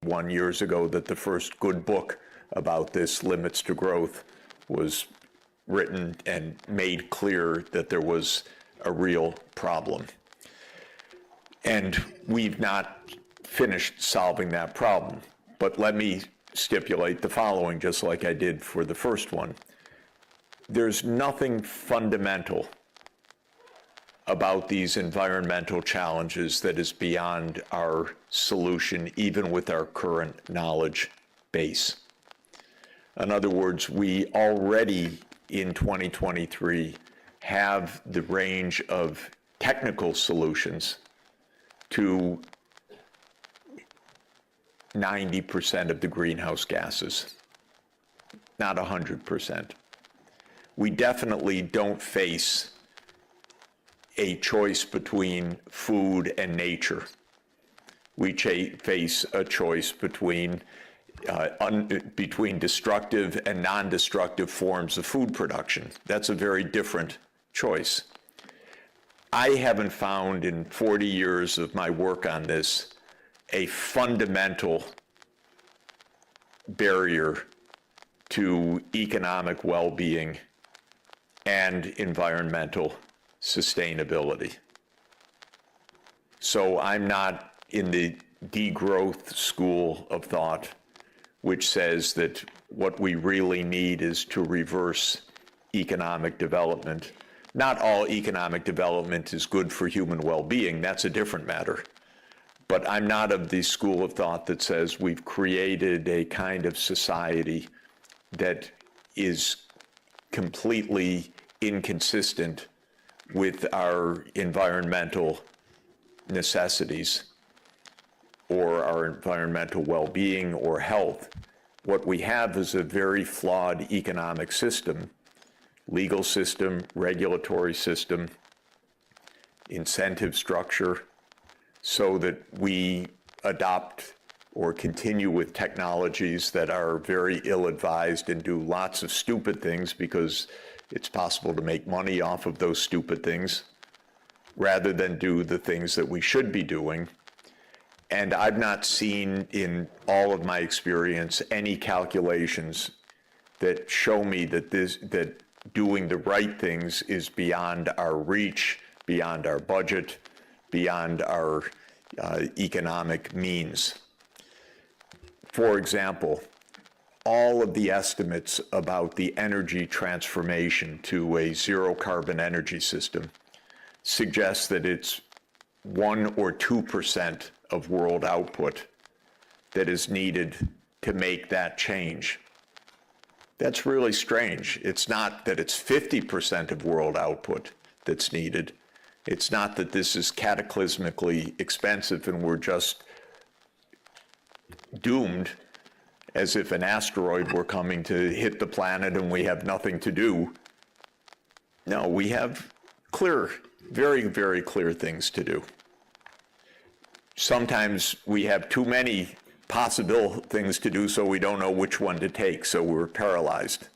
years ago that the first good book about this, Limits to Growth, was written and made clear that there was a real problem. And we've not finished solving that problem. But let me stipulate the following, just like I did for the first one. There's nothing fundamental about these environmental challenges that is beyond our solution, even with our current knowledge base. In other words, we already in 2023 have the range of technical solutions to 90% of the greenhouse gases, not 100%. We definitely don't face a choice between food and nature. We face a choice between destructive and non-destructive forms of food production. That's a very different choice. I haven't found in 40 years of my work on this a fundamental barrier to economic well-being and environmental sustainability. So I'm not in the degrowth school of thought, which says that what we really need is to reverse economic development. Not all economic development is good for human well-being. That's a different matter. But I'm not of the school of thought that says we've created a kind of society that is completely inconsistent with our environmental necessities or our environmental well-being or health. What we have is a very flawed economic system, legal system, regulatory system, incentive structure, so that we adopt or continue with technologies that are very ill-advised and do lots of stupid things because it's possible to make money off of those stupid things, rather than do the things that we should be doing. And I've not seen in all of my experience any calculations that show me that that doing the right things is beyond our reach, beyond our budget, beyond our economic means. For example, all of the estimates about the energy transformation to a zero carbon energy system suggest that it's 1 or 2% of world output that is needed to make that change. That's really strange. It's not that it's 50% of world output that's needed. It's not that this is cataclysmically expensive and we're just doomed as if an asteroid were coming to hit the planet and we have nothing to do. No, we have clear, very, very clear things to do. Sometimes we have too many possible things to do, so we don't know which one to take, so we're paralyzed.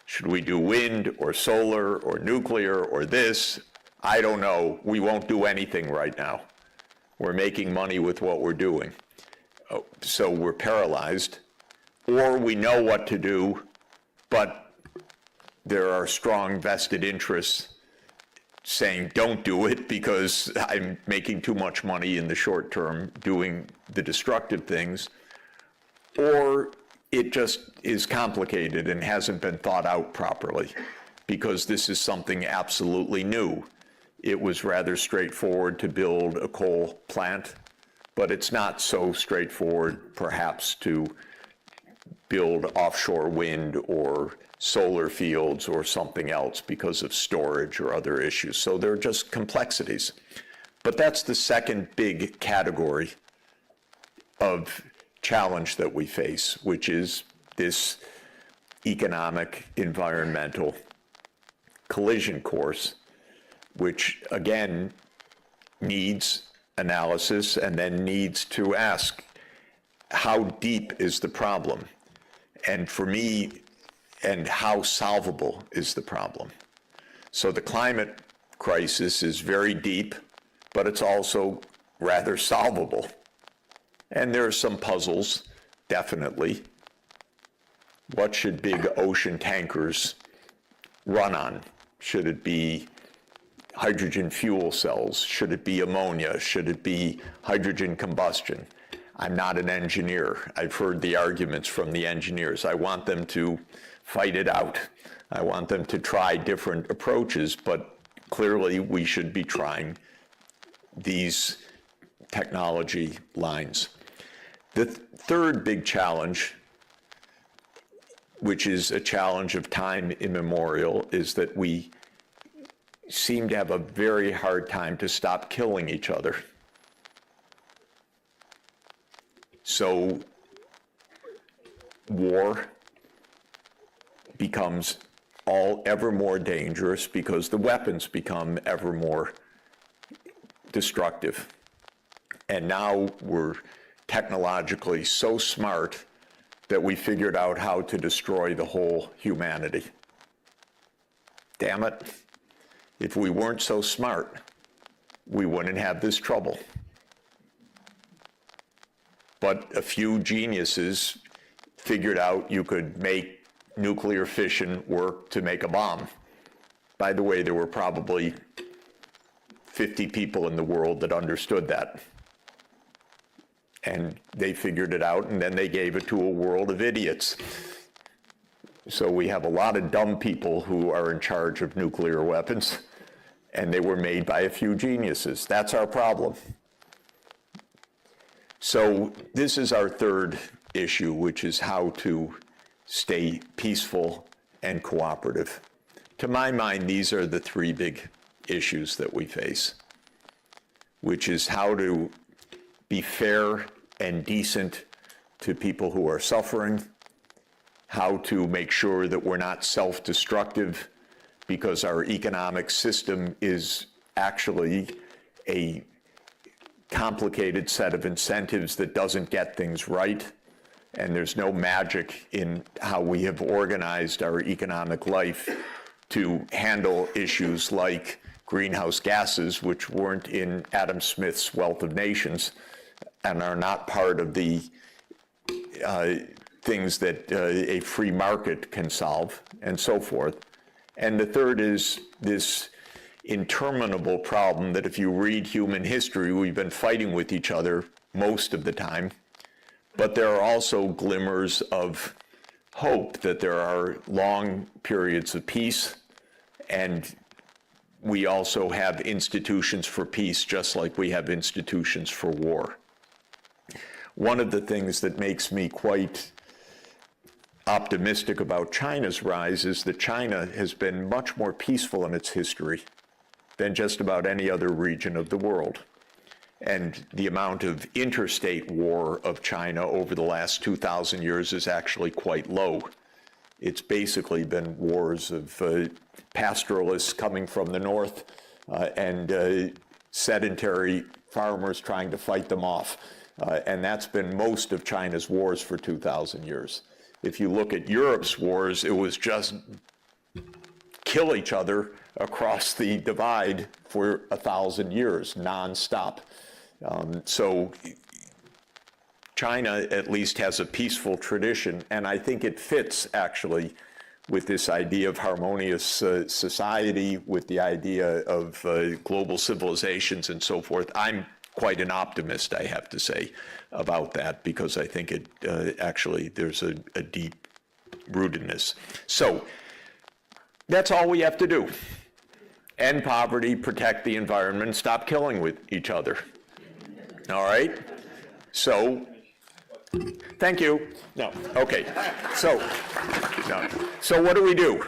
Should we do wind or solar or nuclear or this? I don't know. We won't do anything right now. We're making money with what we're doing. So we're paralyzed, or we know what to do, but there are strong vested interests saying don't do it because I'm making too much money in the short term doing the destructive things, or it just is complicated and hasn't been thought out properly because this is something absolutely new. It was rather straightforward to build a coal plant, but it's not so straightforward perhaps to build offshore wind or solar fields or something else because of storage or other issues. So there are just complexities. But that's the second big category of challenge that we face, which is this economic environmental collision course, which again needs analysis and then needs to ask, how deep is the problem? And for me, and how solvable is the problem? So the climate crisis is very deep, but it's also rather solvable. And there are some puzzles, definitely. What should big ocean tankers run on? Should it be hydrogen fuel cells? Should it be ammonia? Should it be hydrogen combustion? I'm not an engineer. I've heard the arguments from the engineers. I want them to fight it out. I want them to try different approaches, but clearly we should be trying these technology lines. The third big challenge, which is a challenge of time immemorial, is that we seem to have a very hard time to stop killing each other. So war becomes ever more dangerous because the weapons become ever more destructive. And now we're technologically so smart that we figured out how to destroy the whole humanity. Damn it. If we weren't so smart, we wouldn't have this trouble. But a few geniuses figured out you could make nuclear fission work to make a bomb. By the way, there were probably 50 people in the world that understood that. And they figured it out, and then they gave it to a world of idiots. So we have a lot of dumb people who are in charge of nuclear weapons, and they were made by a few geniuses. That's our problem. So this is our third issue, which is how to stay peaceful and cooperative. To my mind, these are the three big issues that we face, which is how to be fair and decent to people who are suffering, how to make sure that we're not self-destructive because our economic system is actually a complicated set of incentives that doesn't get things right, and there's no magic in how we have organized our economic life to handle issues like greenhouse gases, which weren't in Adam Smith's Wealth of Nations and are not part of the things that a free market can solve, and so forth. And the third is this interminable problem that if you read human history, we've been fighting with each other most of the time, but there are also glimmers of hope that there are long periods of peace, and we also have institutions for peace just like we have institutions for war. One of the things that makes me quite optimistic about China's rise is that China has been much more peaceful in its history than just about any other region of the world. And the amount of interstate war of China over the last 2,000 years is actually quite low. It's basically been wars of pastoralists coming from the north and sedentary farmers trying to fight them off. And that's been most of China's wars for 2,000 years. If you look at Europe's wars, it was just kill each other across the divide for 1,000 years, nonstop. So China at least has a peaceful tradition, and I think it fits actually with this idea of harmonious society, with the idea of global civilizations and so forth. I'm quite an optimist, I have to say, about that, because I think it actually there's a deep rootedness. So that's all we have to do. End poverty, protect the environment, stop killing with each other. All right? So, thank you. No, okay. So what do we do?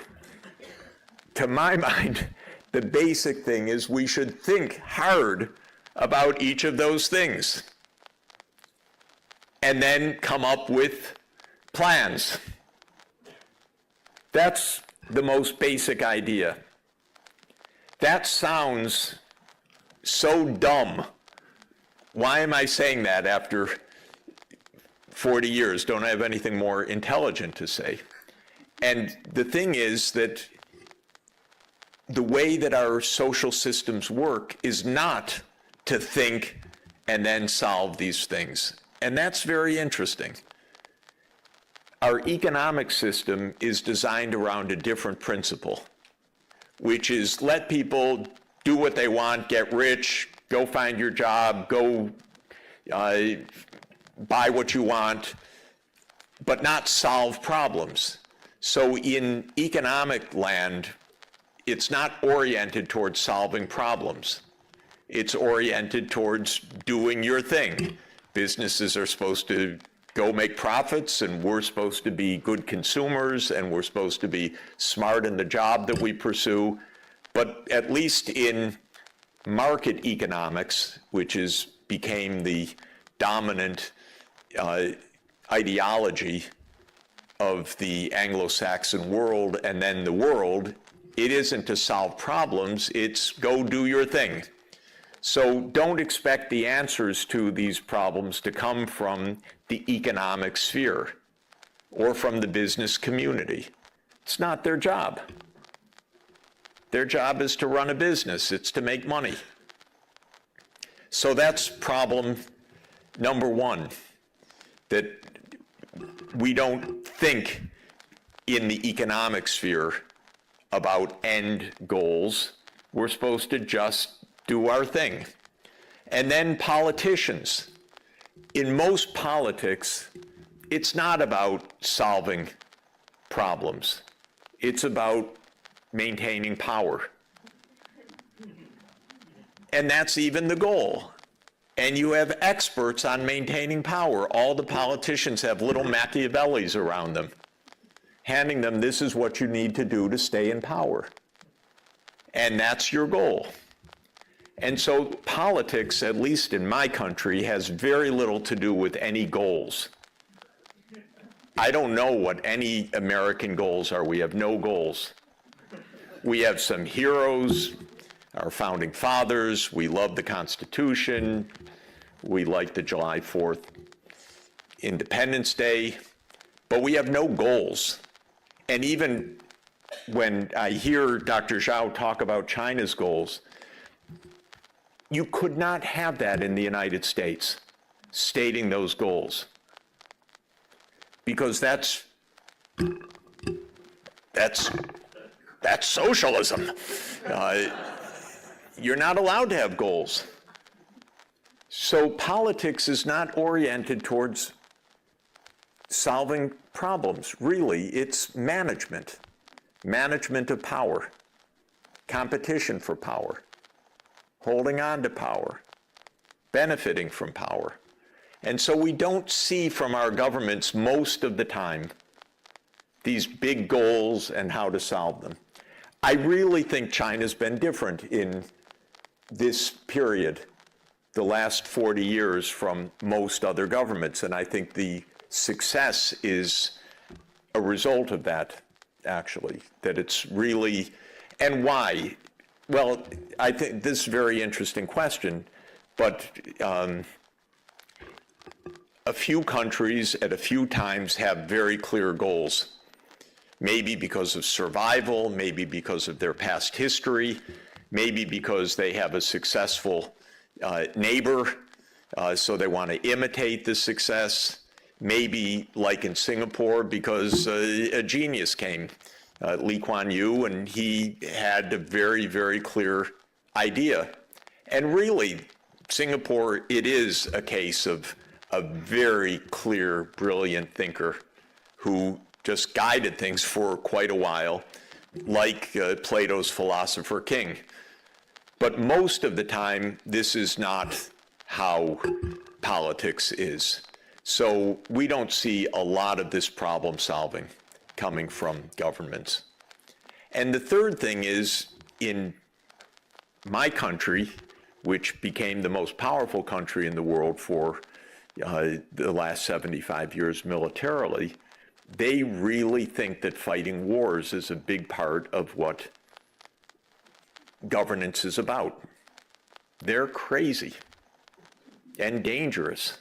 To my mind, the basic thing is we should think hard about each of those things and then come up with plans. That's the most basic idea. That sounds so dumb. Why am I saying that after 40 years? Don't I have anything more intelligent to say? And the thing is that the way that our social systems work is not to think and then solve these things. And that's very interesting. Our economic system is designed around a different principle, which is let people do what they want, get rich, go find your job, go buy what you want, but not solve problems. So in economic land, it's not oriented towards solving problems. It's oriented towards doing your thing. Businesses are supposed to go make profits, and we're supposed to be good consumers, and we're supposed to be smart in the job that we pursue. But at least in market economics, which became the dominant ideology of the Anglo-Saxon world and then the world, it isn't to solve problems, it's go do your thing. So don't expect the answers to these problems to come from the economic sphere or from the business community. It's not their job. Their job is to run a business, it's to make money. So that's problem number one, that we don't think in the economic sphere about end goals. We're supposed to just do our thing. And then politicians. In most politics, it's not about solving problems. It's about maintaining power. And that's even the goal. And you have experts on maintaining power. All the politicians have little Machiavellis around them, handing them, this is what you need to do to stay in power. And that's your goal. And so politics, at least in my country, has very little to do with any goals. I don't know what any American goals are. We have no goals. We have some heroes, our founding fathers. We love the Constitution. We like the July 4th Independence Day. But we have no goals. And even when I hear Dr. Zhao talk about China's goals, you could not have that in the United States, stating those goals. Because that's socialism. You're not allowed to have goals. So politics is not oriented towards solving problems, really. It's management of power, competition for power, holding on to power, benefiting from power. And so we don't see from our governments most of the time these big goals and how to solve them. I really think China's been different in this period, the last 40 years, from most other governments. And I think the success is a result of that, actually, that it's really, and why? Well, I think this is a very interesting question, but a few countries at a few times have very clear goals. Maybe because of survival, maybe because of their past history, maybe because they have a successful neighbor, so they want to imitate the success. Maybe, like in Singapore, because a genius came, Lee Kuan Yew, and he had a very, very clear idea. And really, Singapore, it is a case of a very clear, brilliant thinker who just guided things for quite a while, like Plato's philosopher king. But most of the time, this is not how politics is. So we don't see a lot of this problem solving coming from governments. And the third thing is, in my country, which became the most powerful country in the world for the last 75 years militarily, they really think that fighting wars is a big part of what governance is about. They're crazy and dangerous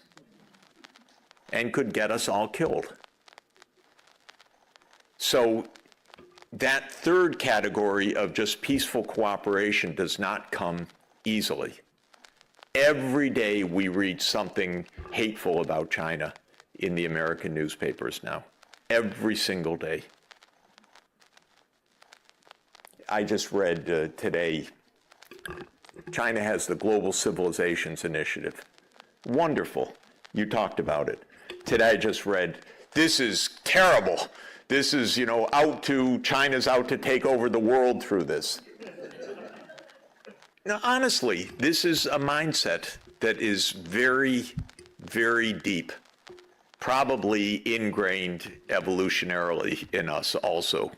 and could get us all killed. So that third category of just peaceful cooperation does not come easily. Every day we read something hateful about China in the American newspapers now. Every single day. I just read today, China has the Global Civilizations Initiative. Wonderful. You talked about it. Today I just read, this is terrible. This is, China's out to take over the world through this. Now, honestly, this is a mindset that is very, very deep, probably ingrained evolutionarily in us also,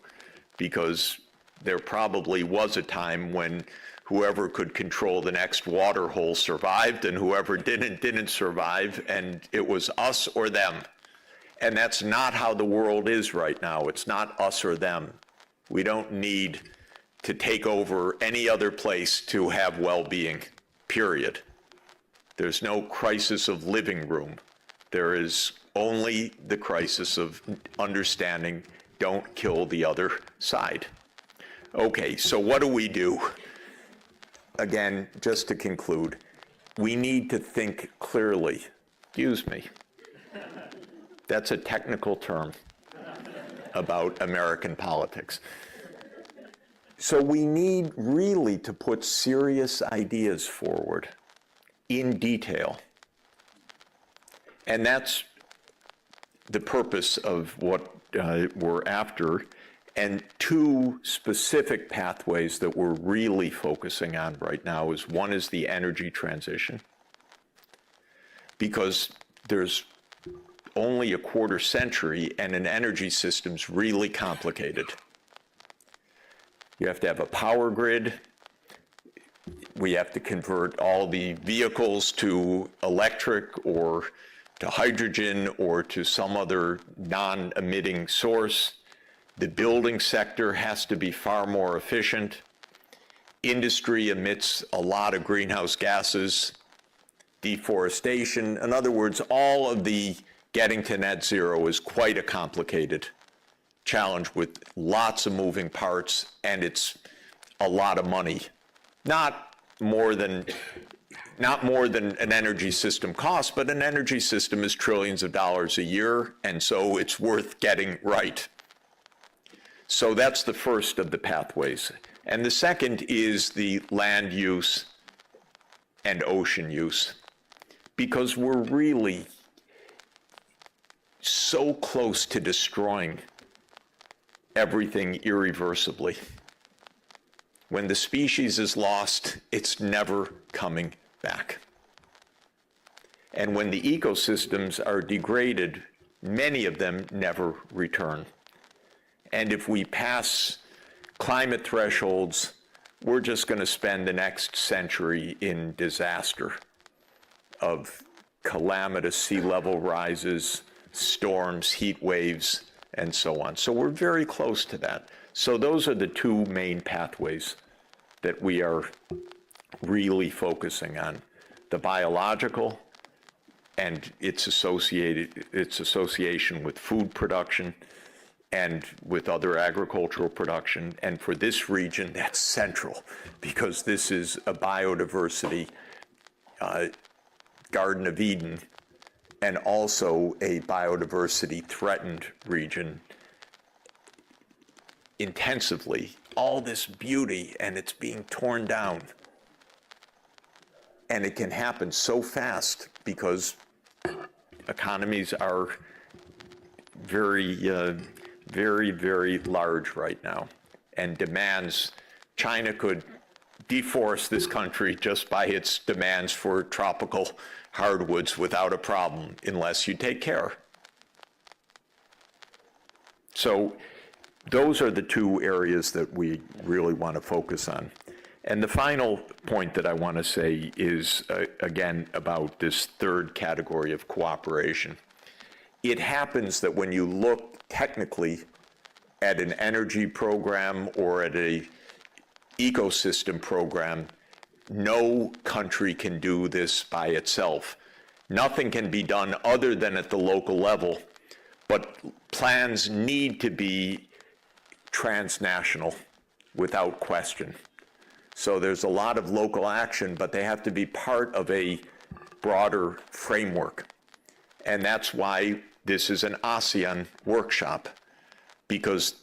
because there probably was a time when whoever could control the next water hole survived, and whoever didn't survive, and it was us or them. And that's not how the world is right now. It's not us or them. We don't need to take over any other place to have well-being, period. There's no crisis of living room. There is only the crisis of understanding, don't kill the other side. Okay, so what do we do? Again, just to conclude, we need to think clearly. Excuse me. That's a technical term about American politics. So we need really to put serious ideas forward in detail. And that's the purpose of what we're after. And two specific pathways that we're really focusing on right now is one is the energy transition, because there's only a quarter century and an energy system's really complicated. You have to have a power grid. We have to convert all the vehicles to electric or to hydrogen or to some other non-emitting source. The building sector has to be far more efficient. Industry emits a lot of greenhouse gases. Deforestation. In other words, all of the getting to net zero is quite a complicated challenge with lots of moving parts, and it's a lot of money. Not more than an energy system costs, but an energy system is trillions of dollars a year, and so it's worth getting right. So that's the first of the pathways. And the second is the land use and ocean use, because we're really so close to destroying everything irreversibly. When the species is lost, it's never coming back. And when the ecosystems are degraded, many of them never return. And if we pass climate thresholds, we're just going to spend the next century in disaster of calamitous sea level rises, storms, heat waves, and so on. So we're very close to that. So those are the two main pathways that we are really focusing on. The biological and its association with food production and with other agricultural production. And for this region, that's central, because this is a biodiversity Garden of Eden, and also a biodiversity threatened region intensively. All this beauty, and it's being torn down. And it can happen so fast because economies are very, very large right now, and demands. China could deforest this country just by its demands for tropical hardwoods without a problem, unless you take care. So those are the two areas that we really want to focus on. And the final point that I want to say is, again, about this third category of cooperation. It happens that when you look technically at an energy program or at an ecosystem program, no country can do this by itself. Nothing can be done other than at the local level, but plans need to be transnational without question. So there's a lot of local action, but they have to be part of a broader framework. And that's why this is an ASEAN workshop, because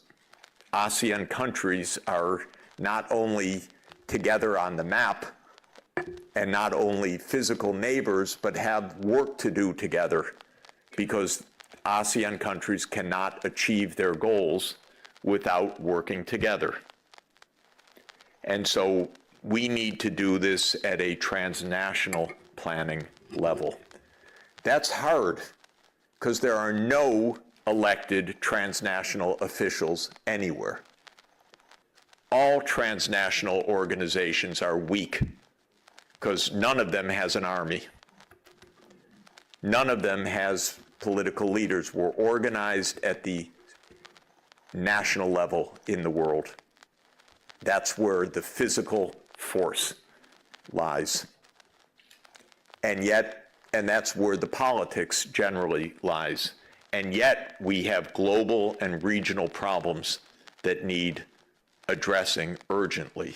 ASEAN countries are not only together on the map and not only physical neighbors, but have work to do together, because ASEAN countries cannot achieve their goals without working together. And so we need to do this at a transnational planning level. That's hard because there are no elected transnational officials anywhere. All transnational organizations are weak because none of them has an army. None of them has political leaders. We're organized at the national level in the world. That's where the physical force lies. And that's where the politics generally lies. And yet we have global and regional problems that need addressing urgently.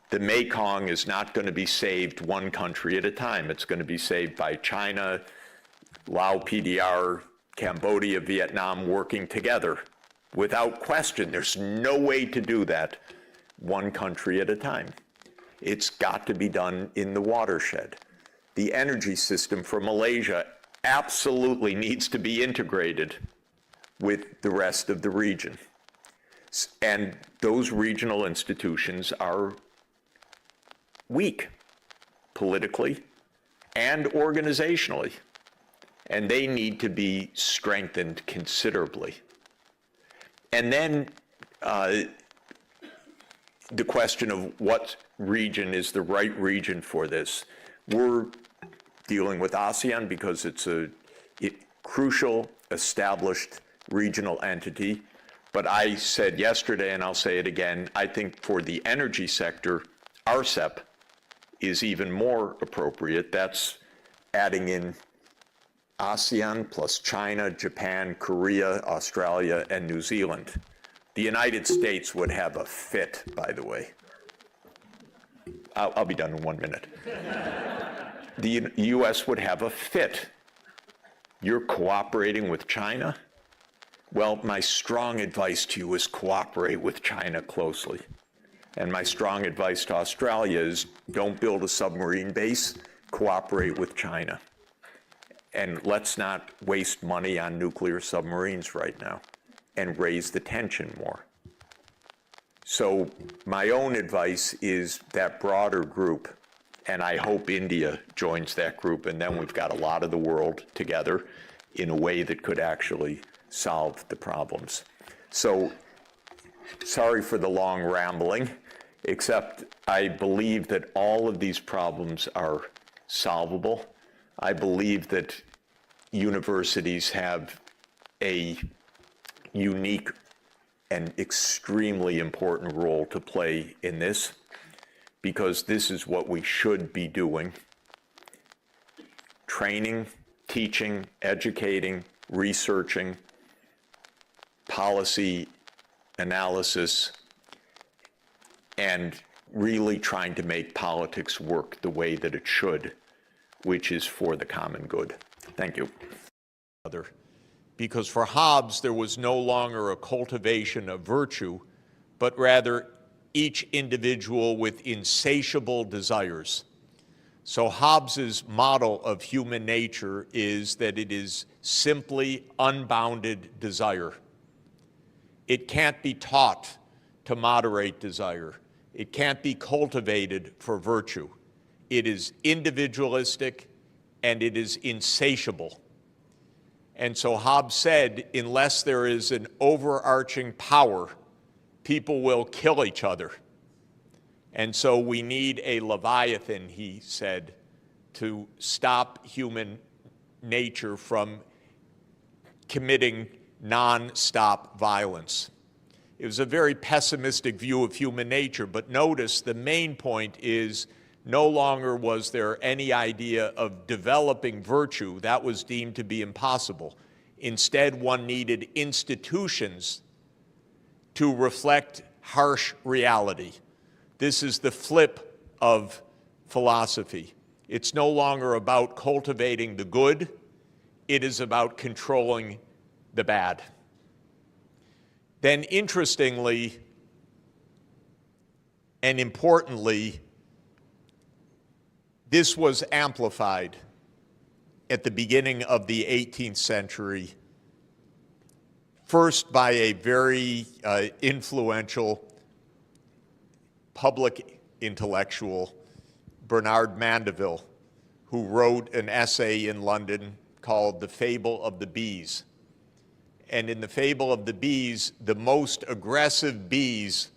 The Mekong is not going to be saved one country at a time. It's going to be saved by China, Laos, PDR, Cambodia, Vietnam working together. Without question, there's no way to do that one country at a time. It's got to be done in the watershed. The energy system for Malaysia absolutely needs to be integrated with the rest of the region. And those regional institutions are weak politically and organizationally, and they need to be strengthened considerably. And then the question of what region is the right region for this. We're dealing with ASEAN because it's a crucial, established regional entity. But I said yesterday, and I'll say it again, I think for the energy sector, RCEP is even more appropriate. That's adding in ASEAN plus China, Japan, Korea, Australia, and New Zealand. The United States would have a fit, by the way. I'll be done in 1 minute. The US would have a fit. You're cooperating with China? Well, my strong advice to you is cooperate with China closely. And my strong advice to Australia is don't build a submarine base, cooperate with China. And let's not waste money on nuclear submarines right now and raise the tension more. So my own advice is that broader group, and I hope India joins that group, and then we've got a lot of the world together in a way that could actually solve the problems. So sorry for the long rambling, except I believe that all of these problems are solvable. I believe that universities have a unique and extremely important role to play in this, because this is what we should be doing: training, teaching, educating, researching, policy analysis, and really trying to make politics work the way that it should, which is for the common good. Thank you. Because for Hobbes, there was no longer a cultivation of virtue, but rather each individual with insatiable desires. So Hobbes's model of human nature is that it is simply unbounded desire. It can't be taught to moderate desire. It can't be cultivated for virtue. It is individualistic and it is insatiable. And so Hobbes said, unless there is an overarching power, people will kill each other. And so we need a Leviathan, he said, to stop human nature from committing non-stop violence. It was a very pessimistic view of human nature, but notice the main point is no longer was there any idea of developing virtue. That was deemed to be impossible. Instead, one needed institutions to reflect harsh reality. This is the flip of philosophy. It's no longer about cultivating the good, it is about controlling the bad. Then interestingly and importantly, this was amplified at the beginning of the 18th century, first by a very influential public intellectual, Bernard Mandeville, who wrote an essay in London called The Fable of the Bees. And in The Fable of the Bees, the most aggressive bees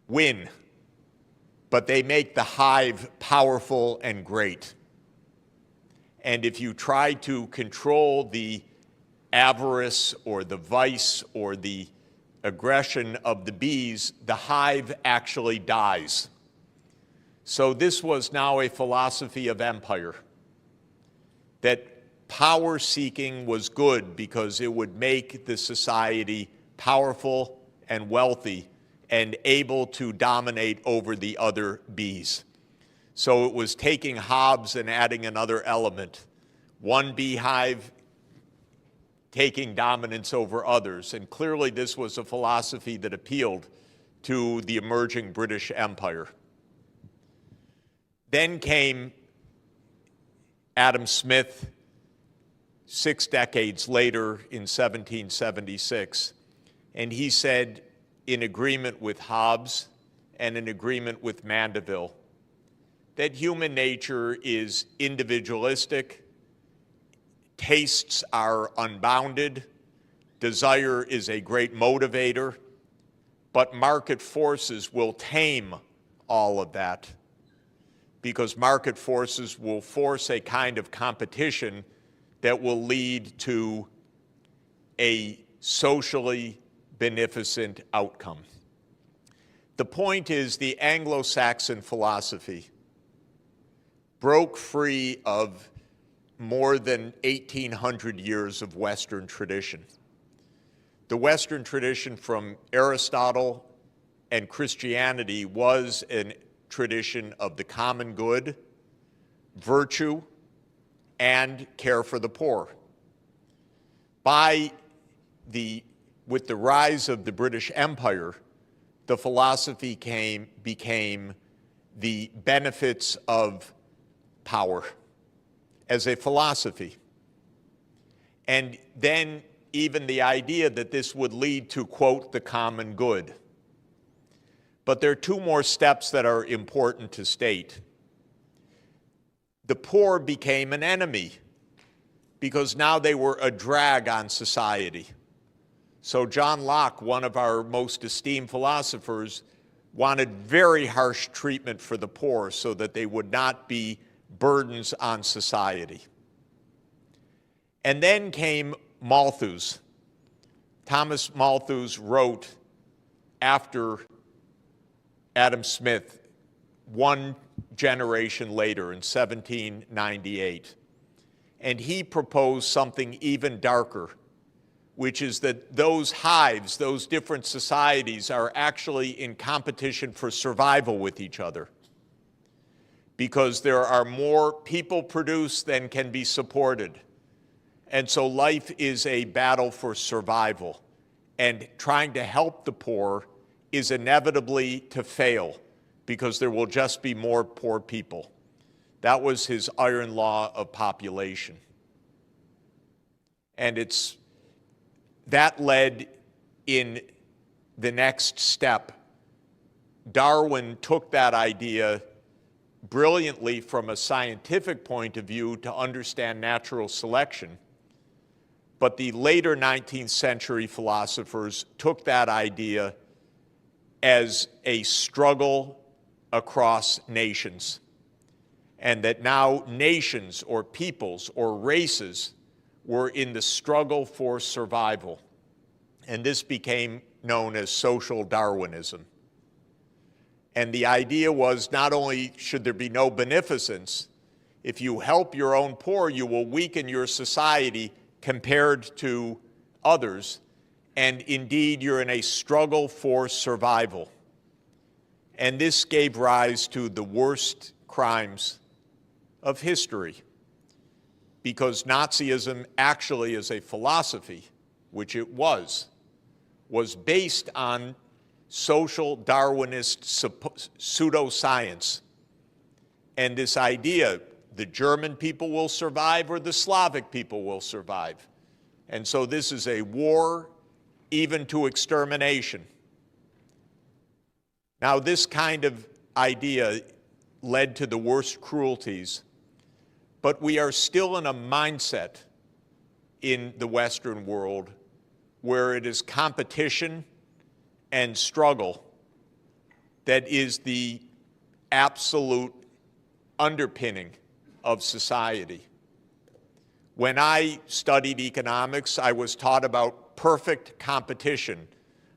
win, but they make the hive powerful and great. And if you try to control the avarice or the vice or the aggression of the bees, the hive actually dies. So this was now a philosophy of empire, that power seeking was good because it would make the society powerful and wealthy and able to dominate over the other bees. So it was taking Hobbes and adding another element. One beehive taking dominance over others. And clearly this was a philosophy that appealed to the emerging British Empire. Then came Adam Smith 6 decades later in 1776, and he said, in agreement with Hobbes and in agreement with Mandeville, that human nature is individualistic, tastes are unbounded, desire is a great motivator, but market forces will tame all of that, because market forces will force a kind of competition that will lead to a socially beneficent outcome. The point is, the Anglo-Saxon philosophy broke free of more than 1,800 years of Western tradition. The Western tradition from Aristotle and Christianity was a tradition of the common good, virtue, and care for the poor. With the rise of the British Empire, the philosophy became the benefits of power as a philosophy. And then even the idea that this would lead to, quote, the common good. But there are two more steps that are important to state. The poor became an enemy because now they were a drag on society. So John Locke, one of our most esteemed philosophers, wanted very harsh treatment for the poor so that they would not be burdens on society. And then came Malthus. Thomas Malthus wrote after Adam Smith, one generation later in 1798. And he proposed something even darker, which is that those hives, those different societies, are actually in competition for survival with each other, because there are more people produced than can be supported. And so life is a battle for survival, and trying to help the poor is inevitably to fail, because there will just be more poor people. That was his iron law of population. And that led in the next step. Darwin took that idea brilliantly from a scientific point of view to understand natural selection. But the later 19th century philosophers took that idea as a struggle across nations, and that now nations or peoples or races were in the struggle for survival. And this became known as social Darwinism. And the idea was, not only should there be no beneficence, if you help your own poor, you will weaken your society compared to others, and indeed you're in a struggle for survival. And this gave rise to the worst crimes of history, because Nazism actually as a philosophy, which it was based on social Darwinist pseudoscience. And this idea, the German people will survive or the Slavic people will survive. And so this is a war even to extermination. Now, this kind of idea led to the worst cruelties, but we are still in a mindset in the Western world where it is competition and struggle that is the absolute underpinning of society. When I studied economics, I was taught about perfect competition.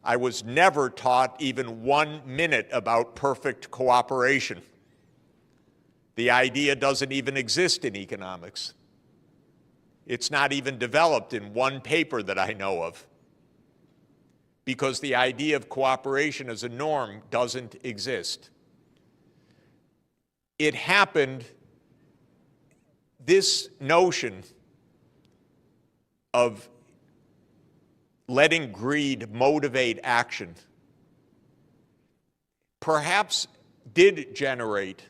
I was never taught even 1 minute about perfect cooperation. The idea doesn't even exist in economics. It's not even developed in one paper that I know of, because the idea of cooperation as a norm doesn't exist. It happened, this notion of letting greed motivate action perhaps did generate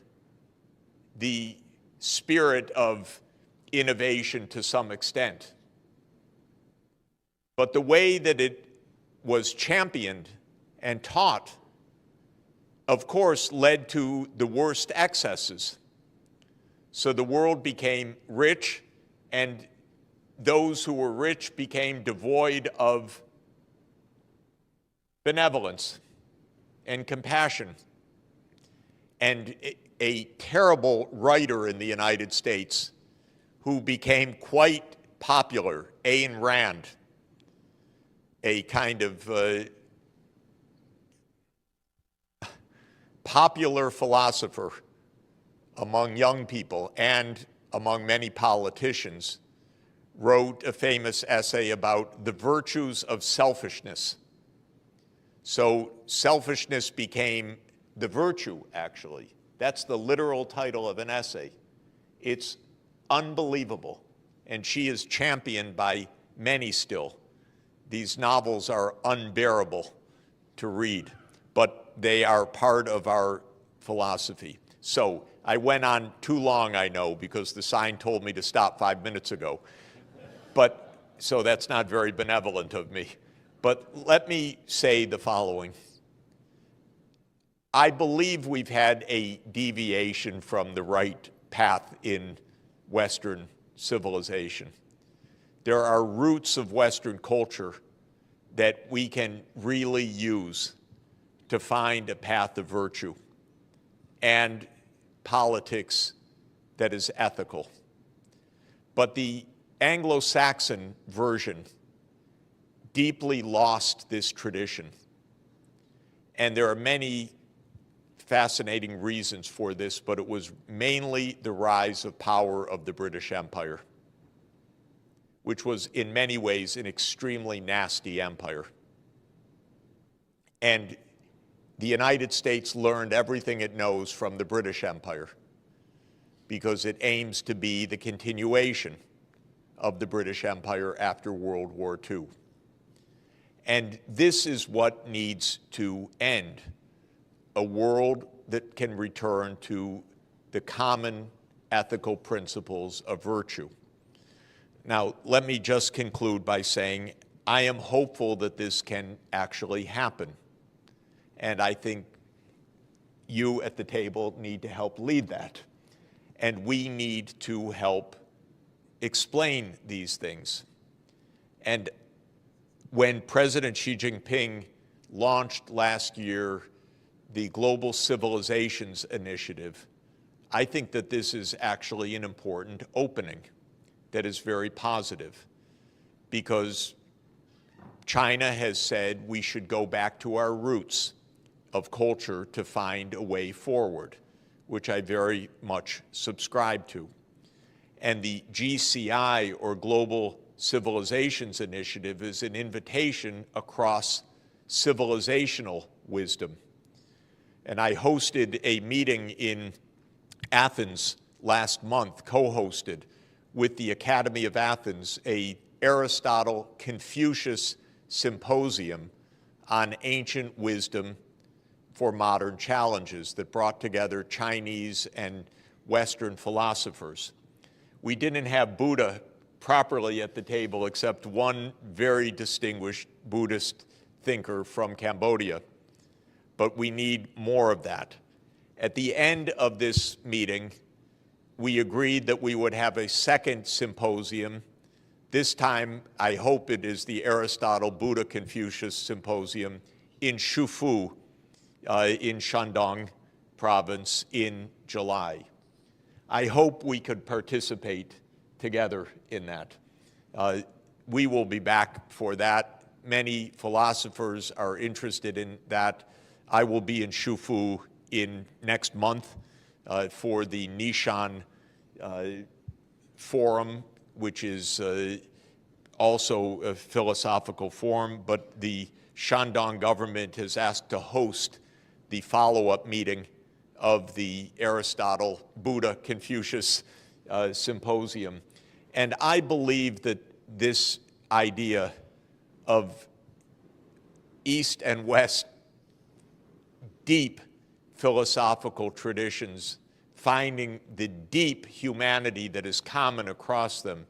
the spirit of innovation to some extent. But the way that it was championed and taught, of course, led to the worst excesses. So the world became rich, and those who were rich became devoid of benevolence and compassion. And a terrible writer in the United States who became quite popular, Ayn Rand, a kind of popular philosopher among young people and among many politicians, wrote a famous essay about the virtues of selfishness. So selfishness became the virtue, actually. That's the literal title of an essay. It's unbelievable, and she is championed by many still. These novels are unbearable to read, but they are part of our philosophy. So I went on too long, I know, because the sign told me to stop 5 minutes ago. But so that's not very benevolent of me. But let me say the following. I believe we've had a deviation from the right path in Western civilization. There are roots of Western culture that we can really use to find a path of virtue and politics that is ethical. But the Anglo-Saxon version deeply lost this tradition. And there are many fascinating reasons for this, but it was mainly the rise of power of the British Empire, which was in many ways an extremely nasty empire. And the United States learned everything it knows from the British Empire because it aims to be the continuation of the British Empire after World War II. And this is what needs to end, a world that can return to the common ethical principles of virtue. Now, let me just conclude by saying I am hopeful that this can actually happen. And I think you at the table need to help lead that. And we need to help explain these things. And when President Xi Jinping launched last year the Global Civilizations Initiative, I think that this is actually an important opening that is very positive, because China has said we should go back to our roots of culture to find a way forward, which I very much subscribe to. And the GCI, or Global Civilizations Initiative, is an invitation across civilizational wisdom. And I hosted a meeting in Athens last month, co-hosted with the Academy of Athens, a Aristotle-Confucius symposium on ancient wisdom for modern challenges that brought together Chinese and Western philosophers. We didn't have Buddha properly at the table except one very distinguished Buddhist thinker from Cambodia, but we need more of that. At the end of this meeting, we agreed that we would have a second symposium. This time, I hope it is the Aristotle-Buddha-Confucius Symposium in Shufu, in Shandong province in July. I hope we could participate together in that. We will be back for that. Many philosophers are interested in that. I will be in Shufu in next month for the Nishan Forum, which is also a philosophical forum, but the Shandong government has asked to host the follow-up meeting of the Aristotle-Buddha-Confucius Symposium. And I believe that this idea of East and West deep philosophical traditions, finding the deep humanity that is common across them,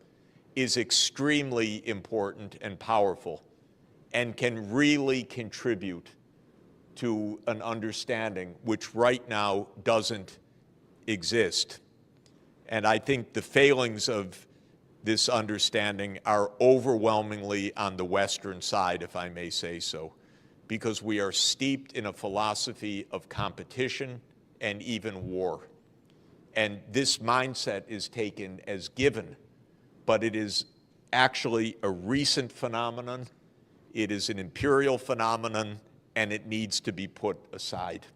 is extremely important and powerful and can really contribute to an understanding which right now doesn't exist. And I think the failings of this understanding are overwhelmingly on the Western side, if I may say so, because we are steeped in a philosophy of competition and even war. And this mindset is taken as given, but it is actually a recent phenomenon. It is an imperial phenomenon, and it needs to be put aside.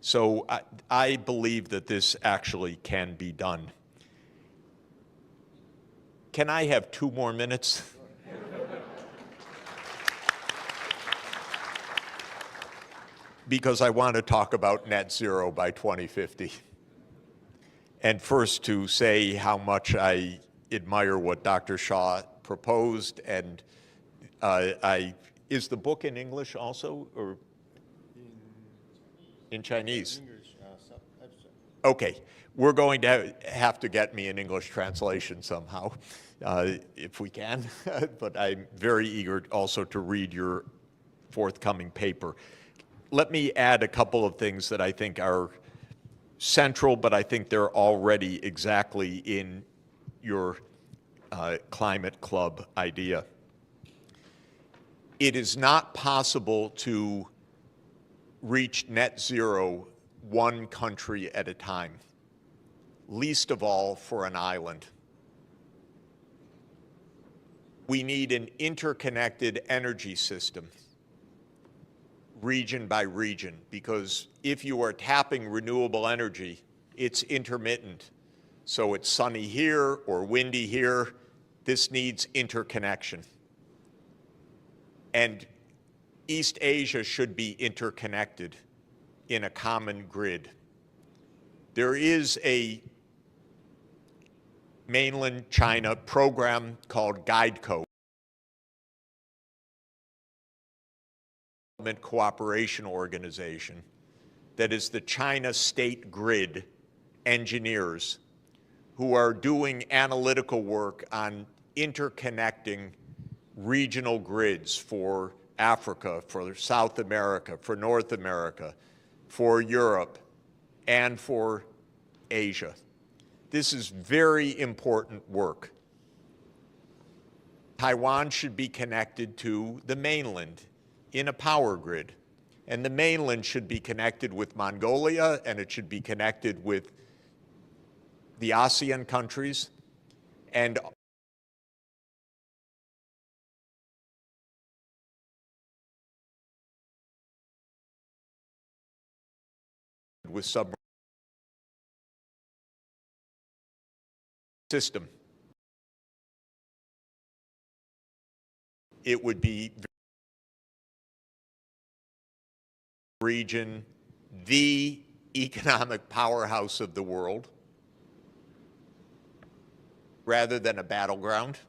So I believe that this actually can be done. Can I have 2 more minutes? Because I want to talk about net zero by 2050. And first to say how much I admire what Dr. Shaw proposed, and is the book in English also, or in Chinese? English, Okay, we're going to have to get me an English translation somehow, if we can, but I'm very eager also to read your forthcoming paper. Let me add a couple of things that I think are central, but I think they're already exactly in your climate club idea. It is not possible to reach net zero one country at a time, least of all for an island. We need an interconnected energy system, region by region, because if you are tapping renewable energy, it's intermittent. So it's sunny here or windy here. This needs interconnection. And East Asia should be interconnected in a common grid. There is a mainland China program called GuideCo, Cooperation Organization, that is the China State Grid engineers who are doing analytical work on interconnecting regional grids for Africa, for South America, for North America, for Europe, and for Asia. This is very important work. Taiwan should be connected to the mainland in a power grid. And the mainland should be connected with Mongolia, and it should be connected with the ASEAN countries, and with submarine system. It would be region the economic powerhouse of the world rather than a battleground,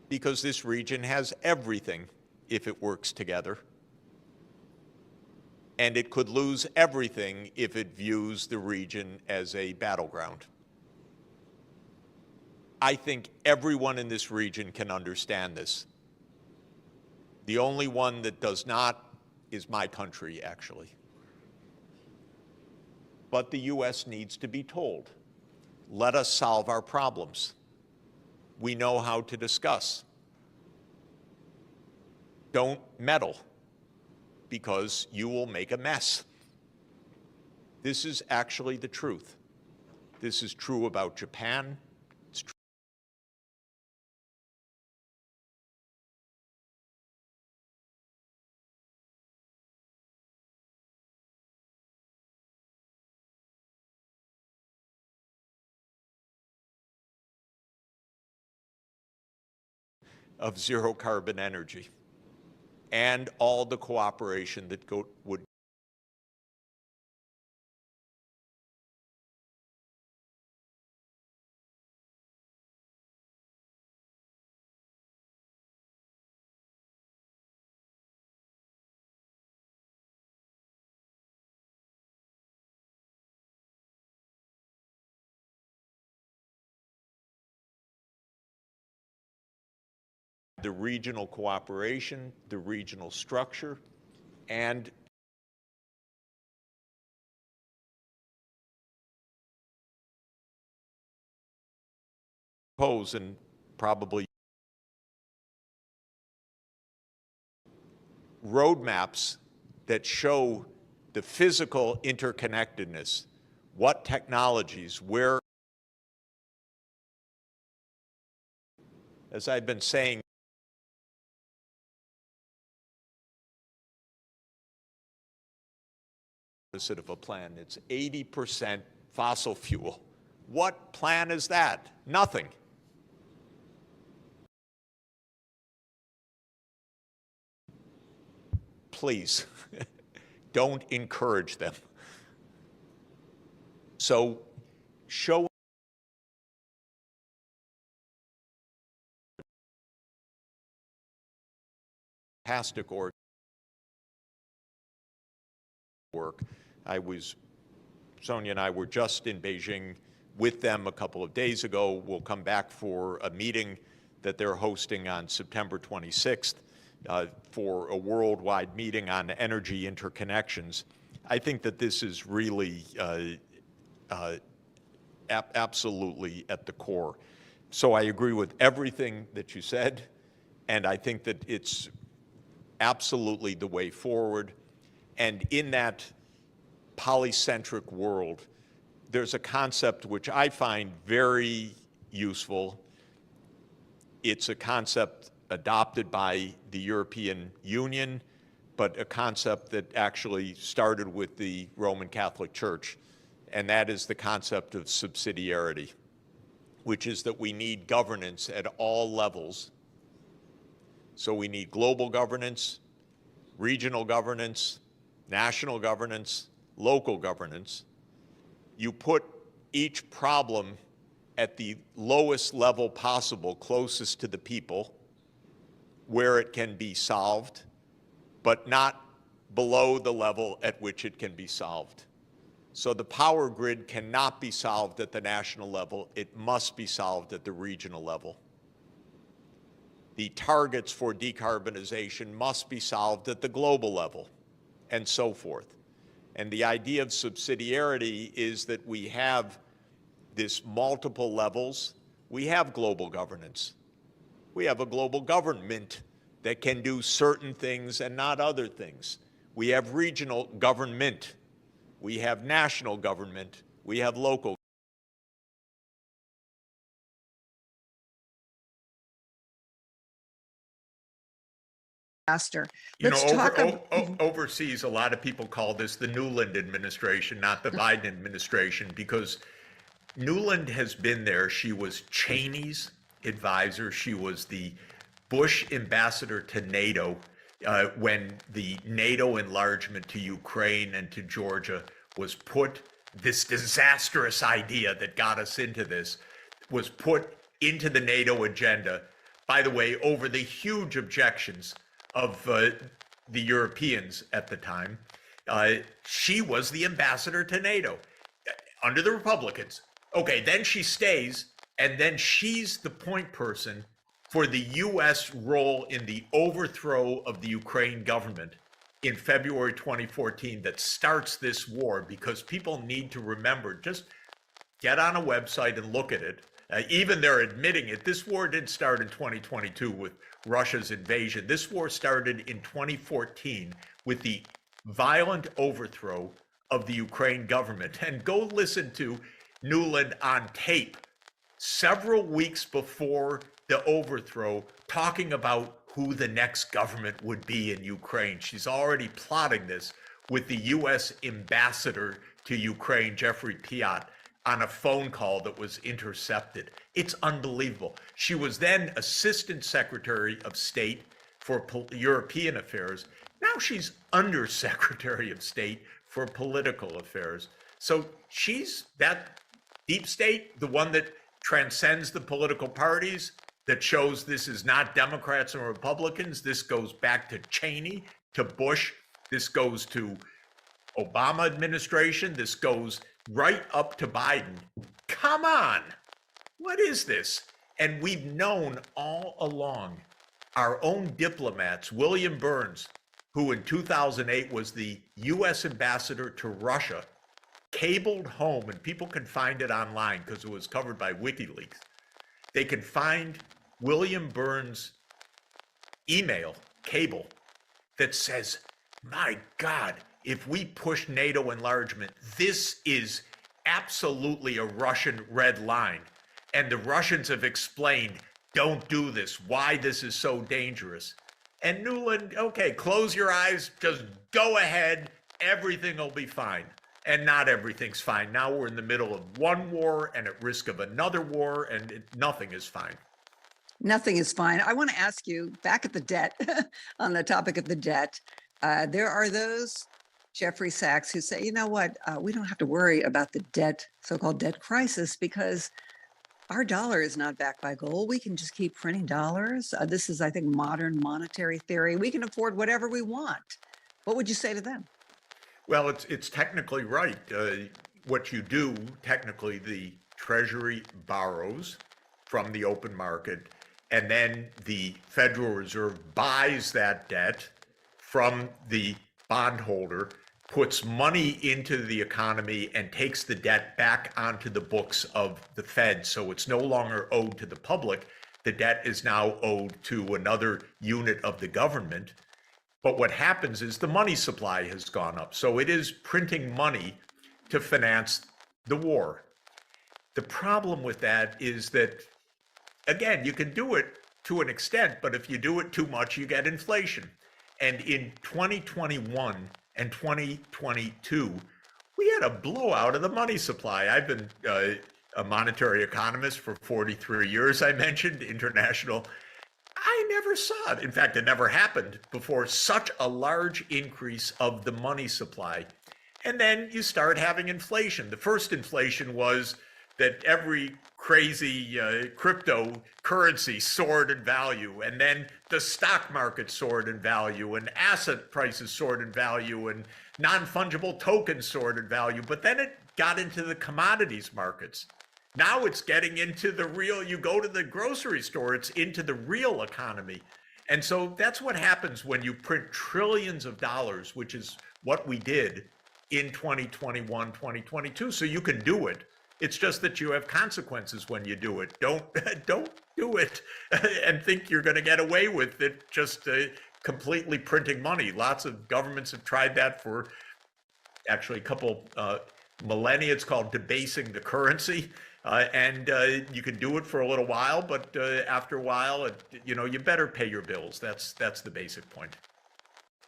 because this region has everything if it works together, and it could lose everything if it views the region as a battleground. I think everyone in this region can understand this. The only one that does not is my country, actually. But the U.S. needs to be told, let us solve our problems. We know how to discuss. Don't meddle, because you will make a mess. This is actually the truth. This is true about Japan. It's true of zero carbon energy and all the cooperation that would the regional cooperation, the regional structure, and pose and probably roadmaps that show the physical interconnectedness, what technologies, where, as I've been saying, opposite of a plan. It's 80% fossil fuel. What plan is that? Nothing. Please, don't encourage them. So show fantastic work. Sonia and I were just in Beijing with them a couple of days ago. We'll come back for a meeting that they're hosting on September 26th for a worldwide meeting on energy interconnections. I think that this is really absolutely at the core. So I agree with everything that you said, and I think that it's absolutely the way forward. And in that polycentric world, there's a concept which I find very useful. It's a concept adopted by the European Union, but a concept that actually started with the Roman Catholic Church, and that is the concept of subsidiarity, which is that we need governance at all levels. So we need global governance, regional governance, national governance, local governance. You put each problem at the lowest level possible, closest to the people, where it can be solved, but not below the level at which it can be solved. So the power grid cannot be solved at the national level. It must be solved at the regional level. The targets for decarbonization must be solved at the global level, and so forth. And the idea of subsidiarity is that we have this multiple levels. We have global governance. We have a global government that can do certain things and not other things. We have regional government. We have national government. We have local. Let's talk overseas, a lot of people call this the Newland administration, not the Biden administration, because Newland has been there. She was Cheney's advisor. She was the Bush ambassador to NATO. when the NATO enlargement to Ukraine and to Georgia was put, this disastrous idea that got us into this was put into the NATO agenda, by the way, over the huge objections of the Europeans at the time. She was the ambassador to NATO under the Republicans. Okay, then she stays, and then she's the point person for the U.S. role in the overthrow of the Ukraine government in February 2014 that starts this war, because people need to remember, just get on a website and look at it. Even they're admitting it. This war didn't start in 2022 with Russia's invasion. This war started in 2014 with the violent overthrow of the Ukraine government. And go listen to Nuland on tape several weeks before the overthrow, talking about who the next government would be in Ukraine. She's already plotting this with the U.S. ambassador to Ukraine, Jeffrey Piot, on a phone call that was intercepted. It's unbelievable. She was then Assistant Secretary of State for European Affairs. Now she's Undersecretary of State for Political Affairs. So she's that deep state, the one that transcends the political parties, that shows this is not Democrats and Republicans. This goes back to Cheney, to Bush. This goes to Obama administration. This goes right up to Biden. Come on. What is this? And we've known all along. Our own diplomats, William Burns, who in 2008 was the U.S. ambassador to Russia, cabled home, and people can find it online because it was covered by WikiLeaks. They can find William Burns' email cable that says, my God, if we push NATO enlargement, this is absolutely a Russian red line. And the Russians have explained, don't do this, why this is so dangerous. And Nuland, okay, close your eyes, just go ahead, everything will be fine. And not everything's fine. Now we're in the middle of one war and at risk of another war, and nothing is fine. Nothing is fine. I want to ask you, back at the debt, on the topic of the debt, there are those, Jeffrey Sachs, who say, you know what, we don't have to worry about the debt, so-called debt crisis, because our dollar is not backed by gold. We can just keep printing dollars. This is, I think, modern monetary theory. We can afford whatever we want. What would you say to them? Well, it's technically right. What you do, technically, the Treasury borrows from the open market, and then the Federal Reserve buys that debt from the bondholder, puts money into the economy, and takes the debt back onto the books of the Fed. So it's no longer owed to the public. The debt is now owed to another unit of the government. But what happens is the money supply has gone up. So it is printing money to finance the war. The problem with that is that, again, you can do it to an extent, but if you do it too much, you get inflation. And in 2021 and 2022, we had a blowout of the money supply. I've been a monetary economist for 43 years, I mentioned, international. I never saw it. In fact, it never happened before, such a large increase of the money supply. And then you start having inflation. The first inflation was that every crazy cryptocurrency soared in value, and then the stock market soared in value, and asset prices soared in value, and non-fungible tokens soared in value. But then it got into the commodities markets. Now it's getting into the real, you go to the grocery store, it's into the real economy. And so that's what happens when you print trillions of dollars, which is what we did in 2021, 2022. So you can do it. It's just that you have consequences when you do it. Don't do it and think you're going to get away with it just completely printing money. Lots of governments have tried that for actually a couple millennia. It's called debasing the currency. And you can do it for a little while, but after a while, you better pay your bills. That's the basic point.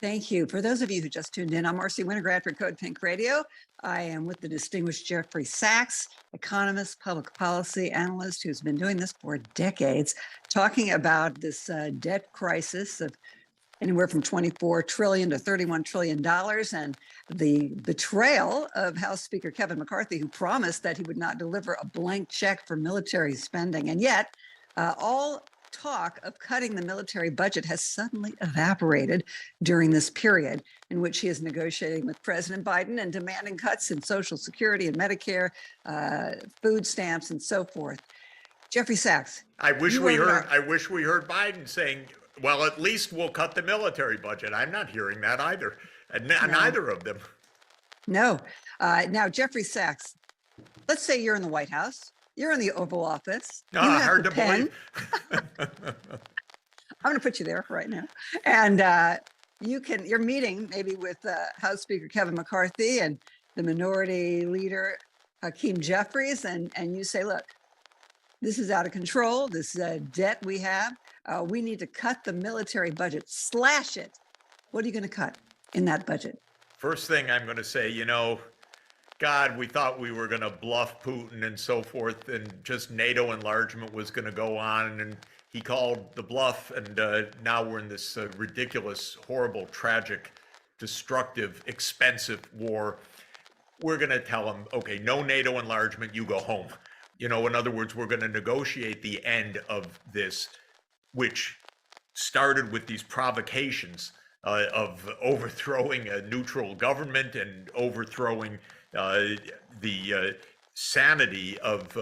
Thank you. For those of you who just tuned in, I'm Marcy Winograd for Code Pink Radio. I am with the distinguished Jeffrey Sachs, economist, public policy analyst, who's been doing this for decades, talking about this debt crisis of anywhere from 24 trillion to $31 trillion. And the betrayal of House Speaker Kevin McCarthy, who promised that he would not deliver a blank check for military spending. And yet, all talk of cutting the military budget has suddenly evaporated during this period in which he is negotiating with President Biden and demanding cuts in Social Security and Medicare, food stamps, and so forth. Jeffrey Sachs. I wish we heard Biden saying, well, at least we'll cut the military budget. I'm not hearing that either. Neither of them. No. Now, Jeffrey Sachs, let's say you're in the White House. You're in the Oval Office. Hard to believe. I'm going to put you there right now. And you're meeting maybe with House Speaker Kevin McCarthy and the Minority Leader Hakeem Jeffries, and you say, look, this is out of control. This debt we have. We need to cut the military budget, slash it. What are you going to cut in that budget? First thing I'm going to say, God, we thought we were going to bluff Putin and so forth, and just NATO enlargement was going to go on, and he called the bluff, and now we're in this ridiculous, horrible, tragic, destructive, expensive war. We're going to tell him, okay, no NATO enlargement, you go home. In other words, we're going to negotiate the end of this, which started with these provocations of overthrowing a neutral government and overthrowing the sanity of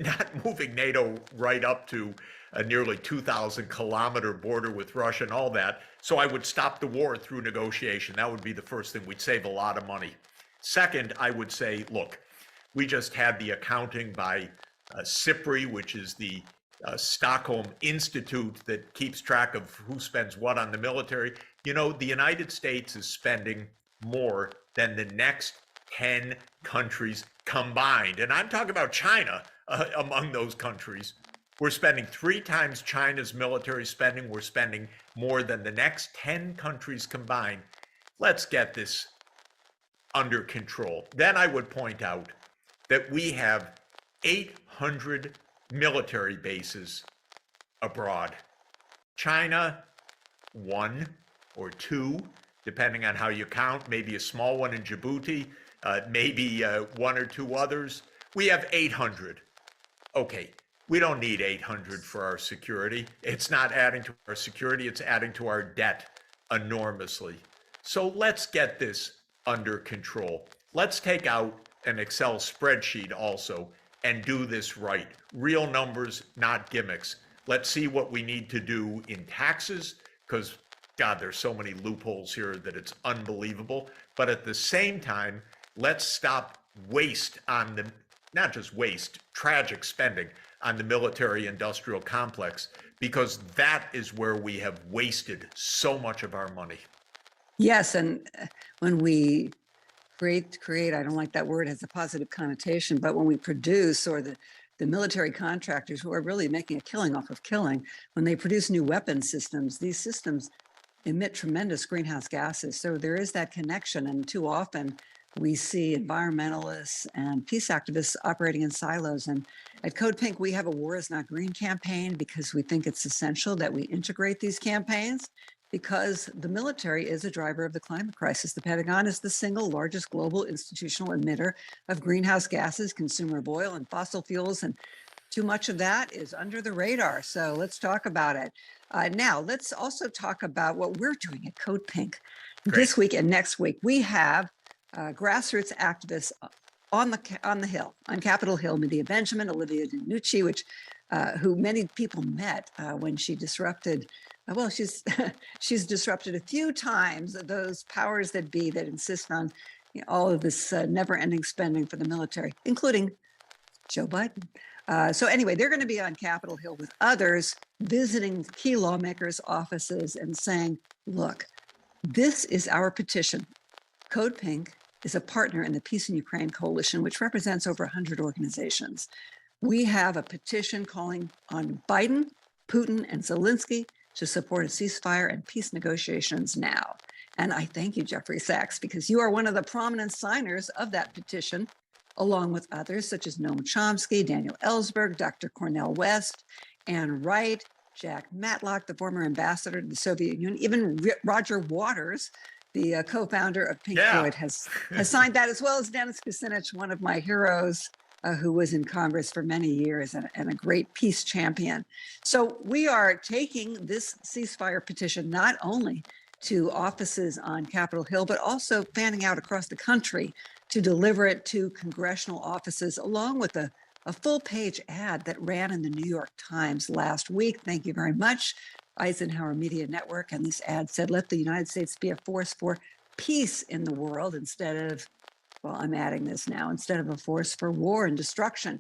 not moving NATO right up to a nearly 2,000-kilometer border with Russia and all that. So I would stop the war through negotiation. That would be the first thing. We'd save a lot of money. Second, I would say, look, we just had the accounting by SIPRI, which is the Stockholm Institute that keeps track of who spends what on the military. The United States is spending more than the next 10 countries combined. And I'm talking about China among those countries. We're spending 3 times China's military spending. We're spending more than the next 10 countries combined. Let's get this under control. Then I would point out that we have 800 military bases abroad. China, 1 or 2, depending on how you count, maybe a small one in Djibouti, maybe 1 or 2 others. We have 800. Okay, we don't need 800 for our security. It's not adding to our security, it's adding to our debt enormously. So let's get this under control. Let's take out an Excel spreadsheet also and do this right. Real numbers, not gimmicks. Let's see what we need to do in taxes, because God, there's so many loopholes here that it's unbelievable. But at the same time, let's stop waste on the, not just waste, tragic spending on the military industrial complex, because that is where we have wasted so much of our money. Yes, and when we create, I don't like that word, it has a positive connotation, but when we produce, or the military contractors who are really making a killing off of killing, when they produce new weapon systems, these systems emit tremendous greenhouse gases. So there is that connection, and too often we see environmentalists and peace activists operating in silos. And at Code Pink, we have a War is Not Green campaign because we think it's essential that we integrate these campaigns, because the military is a driver of the climate crisis. The Pentagon is the single largest global institutional emitter of greenhouse gases, consumer of oil and fossil fuels, and too much of that is under the radar. So let's talk about it. Now, let's also talk about what we're doing at Code Pink. Great. This week and next week. We have grassroots activists on the Hill, on Capitol Hill, Medea Benjamin, Olivia DiNucci, who many people met when she disrupted. Well, she's disrupted a few times those powers that be that insist on all of this never-ending spending for the military, including Joe Biden. So anyway, they're going to be on Capitol Hill with others, visiting key lawmakers' offices and saying, look, this is our petition. Code Pink is a partner in the Peace in Ukraine Coalition, which represents over 100 organizations. We have a petition calling on Biden, Putin, and Zelensky to support a ceasefire and peace negotiations now. And I thank you, Jeffrey Sachs, because you are one of the prominent signers of that petition, along with others such as Noam Chomsky, Daniel Ellsberg, Dr. Cornel West, Ann Wright, Jack Matlock, the former ambassador to the Soviet Union, even Roger Waters, the co-founder of Pink Floyd, has signed that, as well as Dennis Kucinich, one of my heroes, who was in Congress for many years and a great peace champion. So we are taking this ceasefire petition not only to offices on Capitol Hill, but also fanning out across the country to deliver it to congressional offices, along with a full-page ad that ran in the New York Times last week. Thank you very much, Eisenhower Media Network. And this ad said, let the United States be a force for peace in the world instead of, well, I'm adding this now, instead of a force for war and destruction.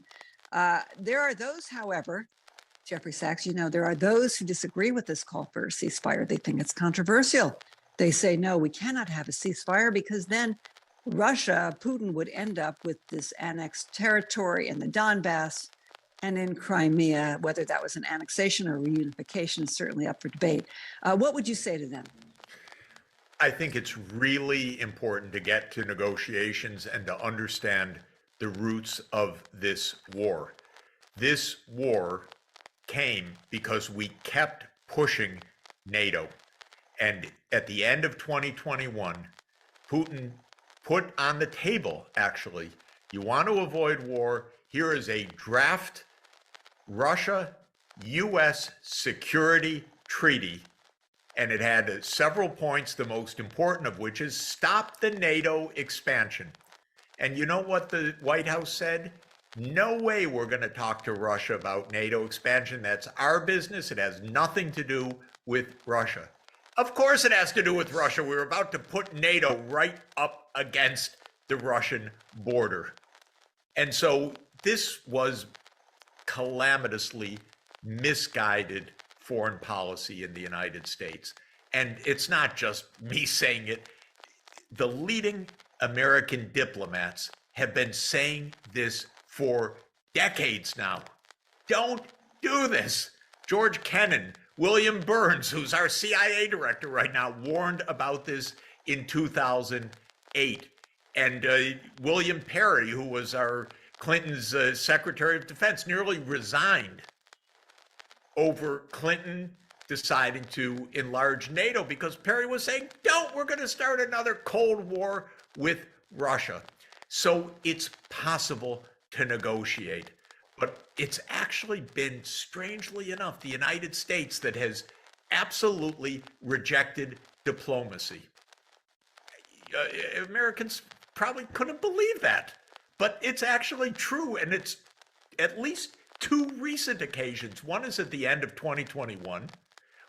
There are those, however, Jeffrey Sachs, there are those who disagree with this call for a ceasefire. They think it's controversial. They say, no, we cannot have a ceasefire because then Russia, Putin would end up with this annexed territory in the Donbass and in Crimea. Whether that was an annexation or reunification is certainly up for debate. What would you say to them? I think it's really important to get to negotiations and to understand the roots of this war. This war came because we kept pushing NATO. And at the end of 2021, Putin put on the table, actually, you want to avoid war, here is a draft Russia-US security treaty. And it had several points, the most important of which is stop the NATO expansion. And you know what the White House said? No way we're going to talk to Russia about NATO expansion. That's our business. It has nothing to do with Russia. Of course it has to do with Russia. We're about to put NATO right up against the Russian border. And so this was calamitously misguided foreign policy in the United States. And it's not just me saying it. The leading American diplomats have been saying this for decades now. Don't do this. George Kennan, William Burns, who's our CIA director right now, warned about this in 2008. And William Perry, who was our Clinton's Secretary of Defense, nearly resigned over Clinton deciding to enlarge NATO because Perry was saying, we're going to start another Cold War with Russia. So it's possible to negotiate. But it's actually been, strangely enough, the United States that has absolutely rejected diplomacy. Americans probably couldn't believe that, but it's actually true. And it's at least two recent occasions. One is at the end of 2021,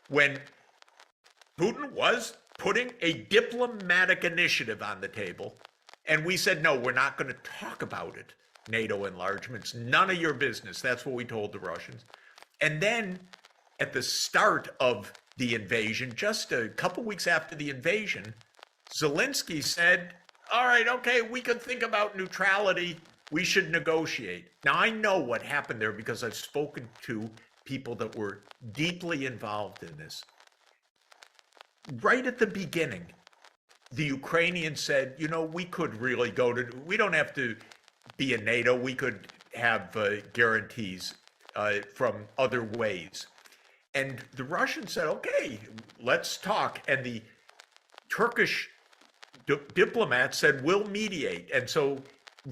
when Putin was putting a diplomatic initiative on the table. And we said, no, we're not going to talk about it. NATO enlargements, none of your business. That's what we told the Russians. And then at the start of the invasion, just a couple weeks after the invasion, Zelensky said, all right, okay, we could think about neutrality. We should negotiate. Now, I know what happened there because I've spoken to people that were deeply involved in this. Right at the beginning, the Ukrainians said, we could really we don't have to be in NATO. We could have guarantees from other ways. And the Russians said, okay, let's talk. And the Turkish diplomats said, we'll mediate. And so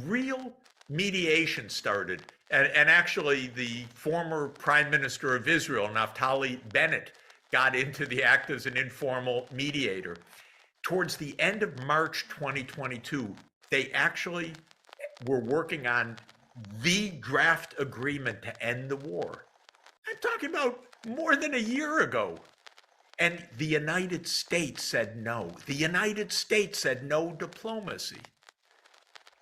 real mediation started. And actually, the former prime minister of Israel, Naftali Bennett, got into the act as an informal mediator. Towards the end of March 2022, they actually were working on the draft agreement to end the war. I'm talking about more than a year ago. And the United States said no. The United States said no diplomacy.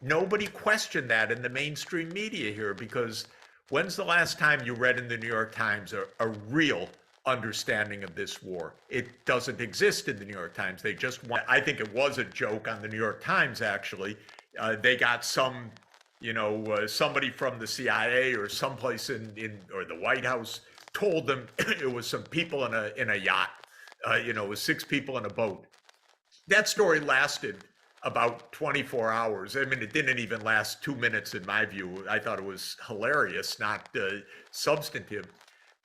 Nobody questioned that in the mainstream media here, because when's the last time you read in the New York Times a real understanding of this war? It doesn't exist in the New York Times. They just want, I think it was a joke on the New York Times, actually. They got some, somebody from the CIA or someplace or the White House told them it was some people in a yacht. It was 6 people in a boat. That story lasted about 24 hours. I mean, it didn't even last 2 minutes in my view. I thought it was hilarious, not substantive.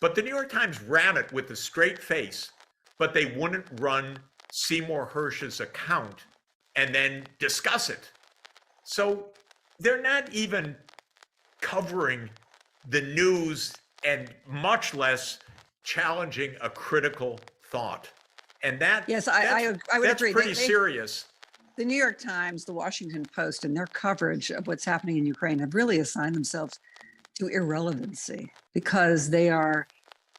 But the New York Times ran it with a straight face, but they wouldn't run Seymour Hersh's account and then discuss it. So they're not even covering the news and much less challenging a critical thought. And that, Yes, I would that's agree. pretty serious. The New York Times, the Washington Post, and their coverage of what's happening in Ukraine have really assigned themselves to irrelevancy because they are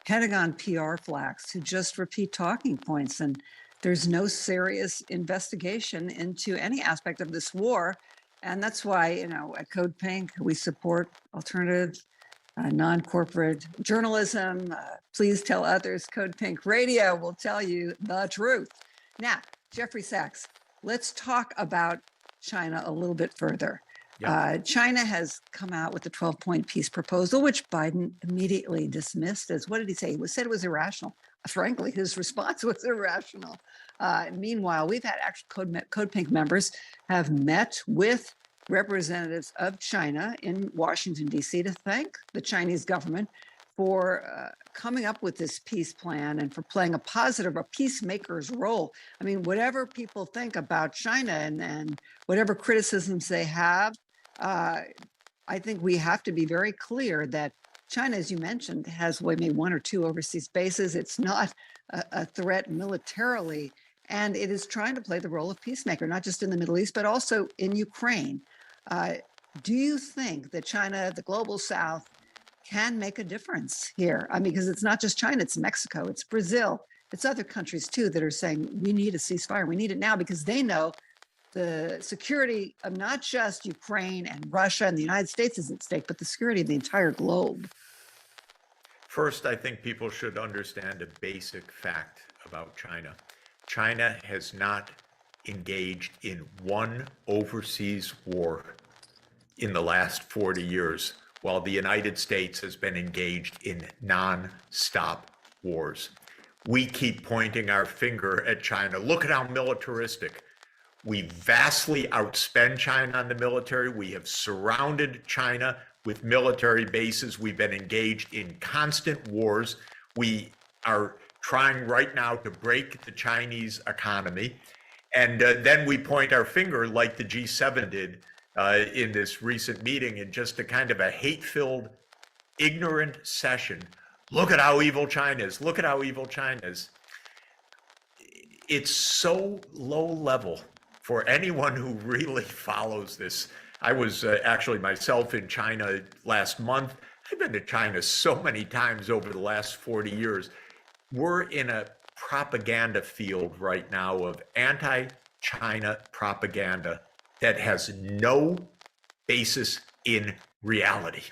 Pentagon PR flacks who just repeat talking points. And there's no serious investigation into any aspect of this war. And that's why, at Code Pink, we support alternative, non-corporate journalism. Please tell others. Code Pink Radio will tell you the truth. Now, Jeffrey Sachs, let's talk about China a little bit further. Yeah. China has come out with the 12-point peace proposal, which Biden immediately dismissed as, what did he say? He said it was irrational. Frankly, his response was irrational. Meanwhile, we've had actual Code Pink members have met with representatives of China in Washington, D.C. to thank the Chinese government for coming up with this peace plan and for playing a peacemaker's role. I mean, whatever people think about China and whatever criticisms they have, I think we have to be very clear that China, as you mentioned, has maybe one or two overseas bases. It's not a threat militarily, and it is trying to play the role of peacemaker, not just in the Middle East, but also in Ukraine. Do you think that China, the global South, can make a difference here? I mean, because it's not just China, it's Mexico, it's Brazil, it's other countries too that are saying we need a ceasefire. We need it now because they know the security of not just Ukraine and Russia and the United States is at stake, but the security of the entire globe. First, I think people should understand a basic fact about China. China has not engaged in one overseas war in the last 40 years, while the United States has been engaged in non-stop wars. We keep pointing our finger at China. Look at how militaristic. We vastly outspend China on the military. We have surrounded China with military bases. We've been engaged in constant wars. We are trying right now to break the Chinese economy. And then we point our finger like the G7 did in this recent meeting in just a kind of a hate-filled, ignorant session. Look at how evil China is. Look at how evil China is. It's so low level for anyone who really follows this. I was actually myself in China last month. I've been to China so many times over the last 40 years. We're in a propaganda field right now of anti-China propaganda that has no basis in reality.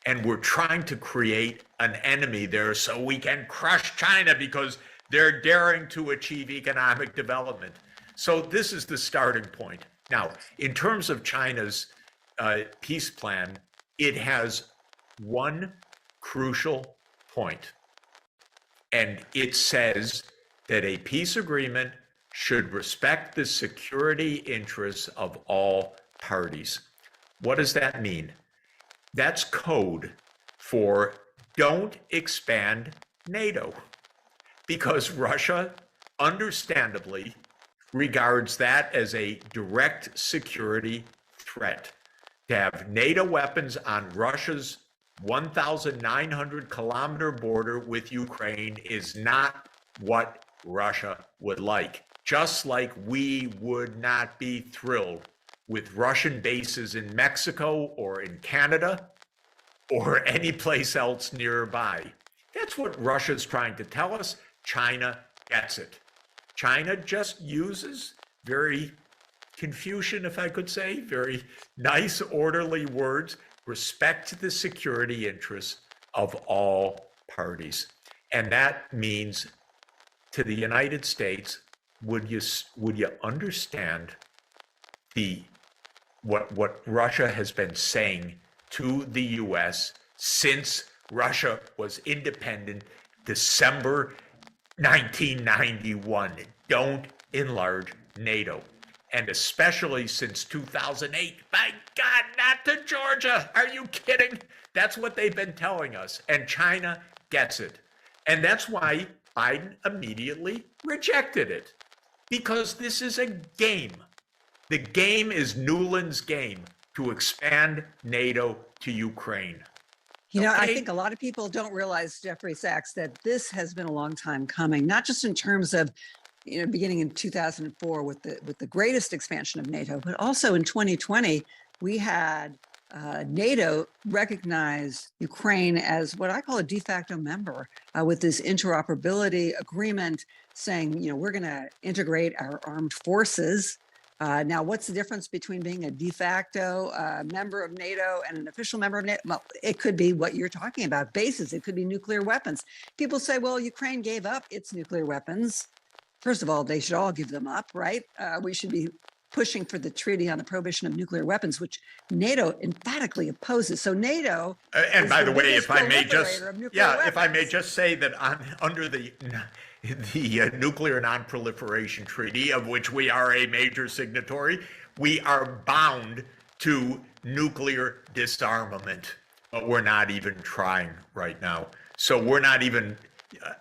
And we're trying to create an enemy there so we can crush China because they're daring to achieve economic development. So this is the starting point. Now, in terms of China's peace plan, it has one crucial point. And it says that a peace agreement should respect the security interests of all parties. What does that mean? That's code for don't expand NATO, because Russia, understandably, regards that as a direct security threat. To have NATO weapons on Russia's 1,900-kilometer border with Ukraine is not what Russia would like. Just like we would not be thrilled with Russian bases in Mexico or in Canada or any place else nearby. That's what Russia's trying to tell us. China gets it. China just uses very Confucian, if I could say, very nice, orderly words, respect the security interests of all parties. And that means to the United States, would you understand what Russia has been saying to the US since Russia was independent December 1991? Don't enlarge NATO. And especially since 2008, by God, not to Georgia. Are you kidding? That's what they've been telling us. And China gets it. And that's why Biden immediately rejected it, because this is a game. The game is Newland's game to expand NATO to Ukraine. You know, I Okay? think a lot of people don't realize, Jeffrey Sachs, that this has been a long time coming, not just in terms of, beginning in 2004 with the greatest expansion of NATO, but also in 2020, we had NATO recognize Ukraine as what I call a de facto member with this interoperability agreement saying, we're going to integrate our armed forces. Now, what's the difference between being a de facto member of NATO and an official member of NATO? Well, it could be what you're talking about, bases. It could be nuclear weapons. People say, well, Ukraine gave up its nuclear weapons. First of all, they should all give them up, right? We should be pushing for the treaty on the prohibition of nuclear weapons, which NATO emphatically opposes. So NATO, and by the way, if I may just, weapons. if I may just say that under the Nuclear Non-Proliferation Treaty, of which we are a major signatory, we are bound to nuclear disarmament, but we're not even trying right now. So we're not even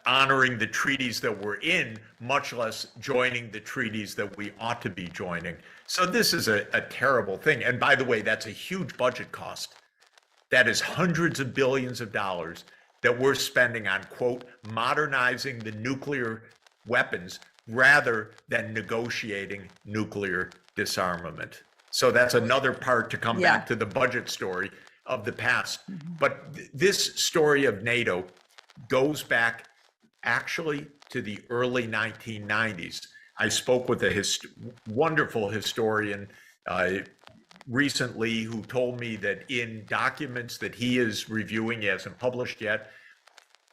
honoring the treaties that we're in, much less joining the treaties that we ought to be joining. So this is a terrible thing. And by the way, that's a huge budget cost. That is hundreds of billions of dollars that we're spending on, quote, modernizing the nuclear weapons rather than negotiating nuclear disarmament. So that's another part to come back to the budget story of the past. But this story of NATO goes back actually to the early 1990s. I spoke with a wonderful historian recently who told me that in documents that he is reviewing, he hasn't published yet,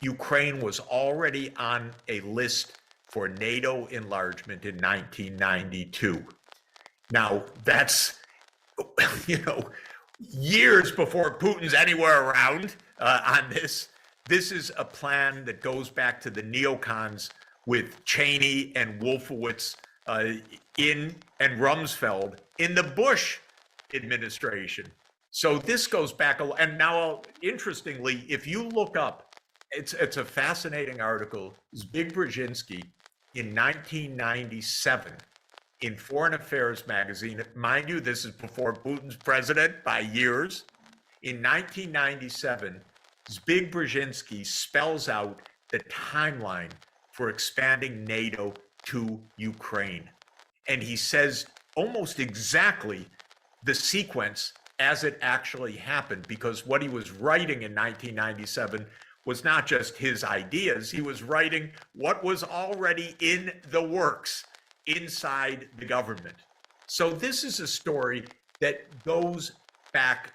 Ukraine was already on a list for NATO enlargement in 1992. Now, that's, years before Putin's anywhere around on this. This is a plan that goes back to the neocons with Cheney and Wolfowitz and Rumsfeld in the Bush administration. So this goes back, and now, interestingly, if you look up, it's a fascinating article. Zbig Brzezinski in 1997 in Foreign Affairs magazine. Mind you, this is before Putin's president by years. In 1997, Zbig Brzezinski spells out the timeline for expanding NATO to Ukraine. And he says almost exactly the sequence as it actually happened, because what he was writing in 1997 was not just his ideas, he was writing what was already in the works inside the government. So this is a story that goes back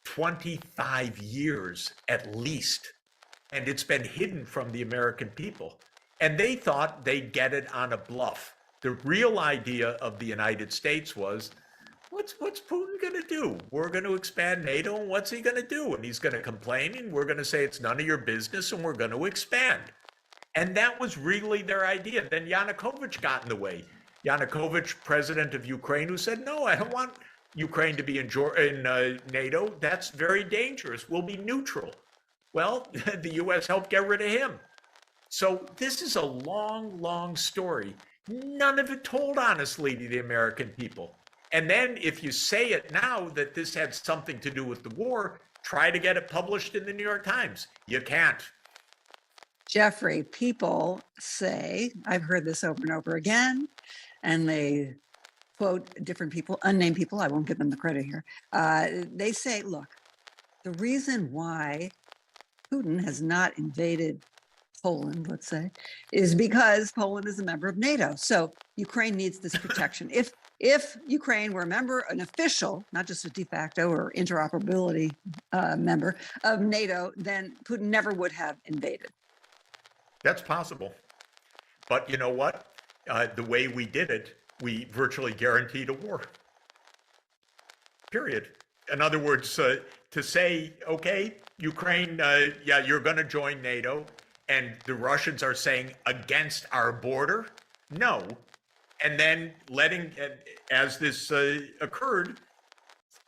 25 years at least, and it's been hidden from the American people. And they thought they'd get it on a bluff. The real idea of the United States was, what's Putin going to do? We're going to expand NATO, and what's he going to do? And he's going to complain, and we're going to say it's none of your business, and we're going to expand. And that was really their idea. Then Yanukovych got in the way. Yanukovych, president of Ukraine, who said, no, I don't want Ukraine to be in NATO. That's very dangerous. We'll be neutral. Well, the U.S. helped get rid of him. So this is a long, long story. None of it told honestly to the American people. And then if you say it now that this had something to do with the war, try to get it published in the New York Times. You can't. Jeffrey, people say, I've heard this over and over again, and they quote different people, unnamed people, I won't give them the credit here. They say, look, the reason why Putin has not invaded Poland, let's say, is because Poland is a member of NATO. So Ukraine needs this protection. If Ukraine were a member, an official, not just a de facto or interoperability member of NATO, then Putin never would have invaded. That's possible. But you know what? The way we did it, we virtually guaranteed a war. Period. In other words, to say, okay, Ukraine, you're going to join NATO, and the Russians are saying against our border, no. And then as this occurred,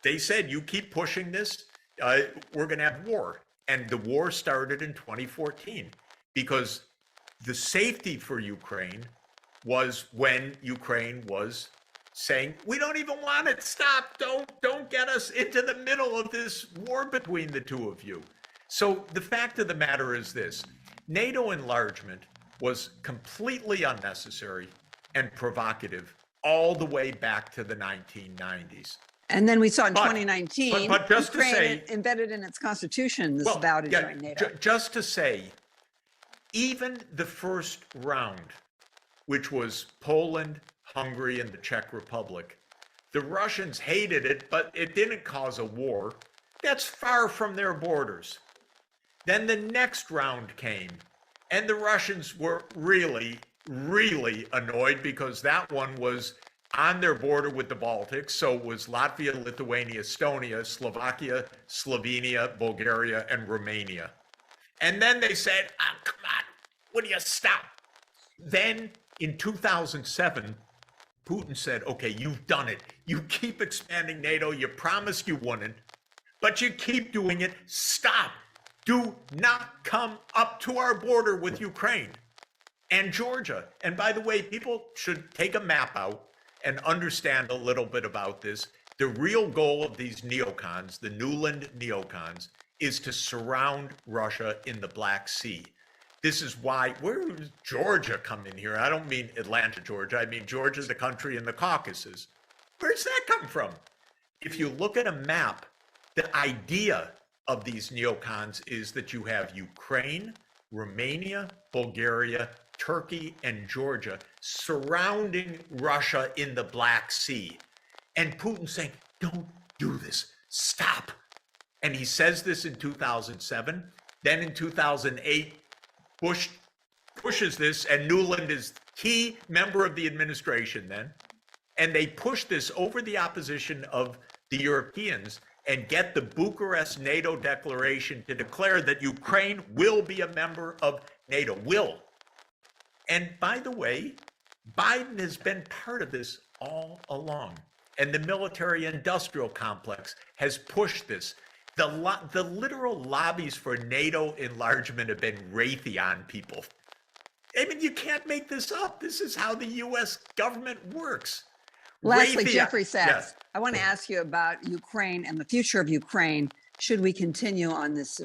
they said, you keep pushing this, we're going to have war. And the war started in 2014 because the safety for Ukraine was when Ukraine was saying, we don't even want it. Stop. Don't get us into the middle of this war between the two of you. So the fact of the matter is this: NATO enlargement was completely unnecessary and provocative all the way back to the 1990s. And then we saw in But- 2019, but just to Ukraine say- embedded in its constitution this vow to join NATO. Just to say, even the first round, which was Poland, Hungary, and the Czech Republic, the Russians hated it, but it didn't cause a war. That's far from their borders. Then the next round came, and the Russians were really, really annoyed because that one was on their border with the Baltics. So it was Latvia, Lithuania, Estonia, Slovakia, Slovenia, Bulgaria, and Romania. And then they said, oh, come on, will you stop? Then in 2007, Putin said, okay, you've done it. You keep expanding NATO. You promised you wouldn't, but you keep doing it. Stop. Do not come up to our border with Ukraine and Georgia. And by the way, people should take a map out and understand a little bit about this. The real goal of these neocons, the Nuland neocons, is to surround Russia in the Black Sea. This is why, where does Georgia come in here? I don't mean Atlanta, Georgia. I mean Georgia, the country in the Caucasus. Where's that come from? If you look at a map, the idea of these neocons is that you have Ukraine, Romania, Bulgaria, Turkey, and Georgia surrounding Russia in the Black Sea. And Putin saying, don't do this, stop. And he says this in 2007. Then in 2008, Bush pushes this, and Nuland is key member of the administration then. And they push this over the opposition of the Europeans and get the Bucharest NATO declaration to declare that Ukraine will be a member of NATO, will. And by the way, Biden has been part of this all along. And the military industrial complex has pushed this. The literal lobbies for NATO enlargement have been Raytheon people. I mean, you can't make this up. This is how the U.S. government works. Lastly, Raytheon- Jeffrey Sachs, Yes. I want to ask you about Ukraine and the future of Ukraine. Should we continue on this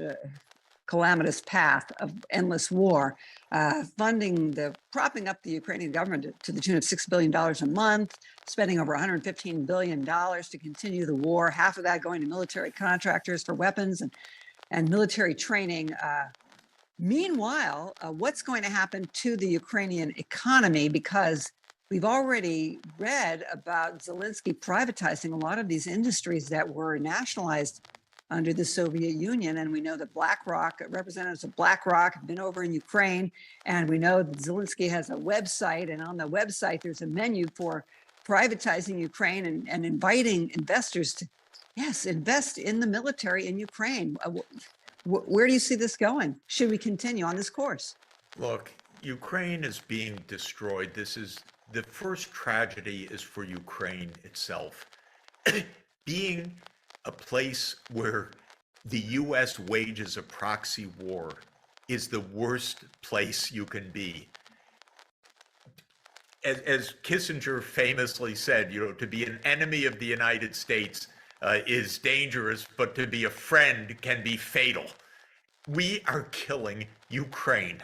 calamitous path of endless war, propping up the Ukrainian government to the tune of $6 billion a month, spending over $115 billion to continue the war, half of that going to military contractors for weapons and military training. Meanwhile, what's going to happen to the Ukrainian economy? Because we've already read about Zelensky privatizing a lot of these industries that were nationalized under the Soviet Union. And we know that BlackRock, representatives of BlackRock have been over in Ukraine. And we know that Zelensky has a website. And on the website, there's a menu for privatizing Ukraine and inviting investors to, yes, invest in the military in Ukraine. Where do you see this going? Should we continue on this course? Look, Ukraine is being destroyed. This is the first tragedy is for Ukraine itself. Being a place where the U.S. wages a proxy war is the worst place you can be. As Kissinger famously said, to be an enemy of the United States is dangerous, but to be a friend can be fatal. We are killing Ukraine.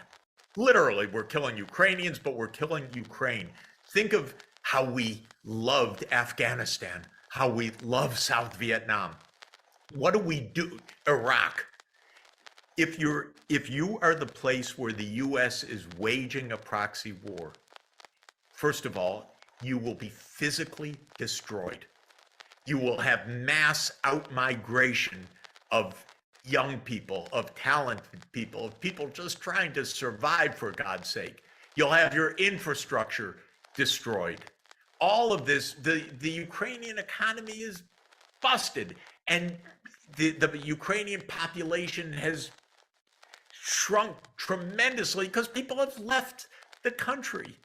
Literally, we're killing Ukrainians, but we're killing Ukraine. Think of how we loved Afghanistan, how we love South Vietnam. What do we do? Iraq. If you are the place where the U.S. is waging a proxy war, first of all, you will be physically destroyed. You will have mass outmigration of young people, of talented people, of people just trying to survive, for God's sake. You'll have your infrastructure destroyed. All of this, the Ukrainian economy is busted, and the Ukrainian population has shrunk tremendously because people have left the country.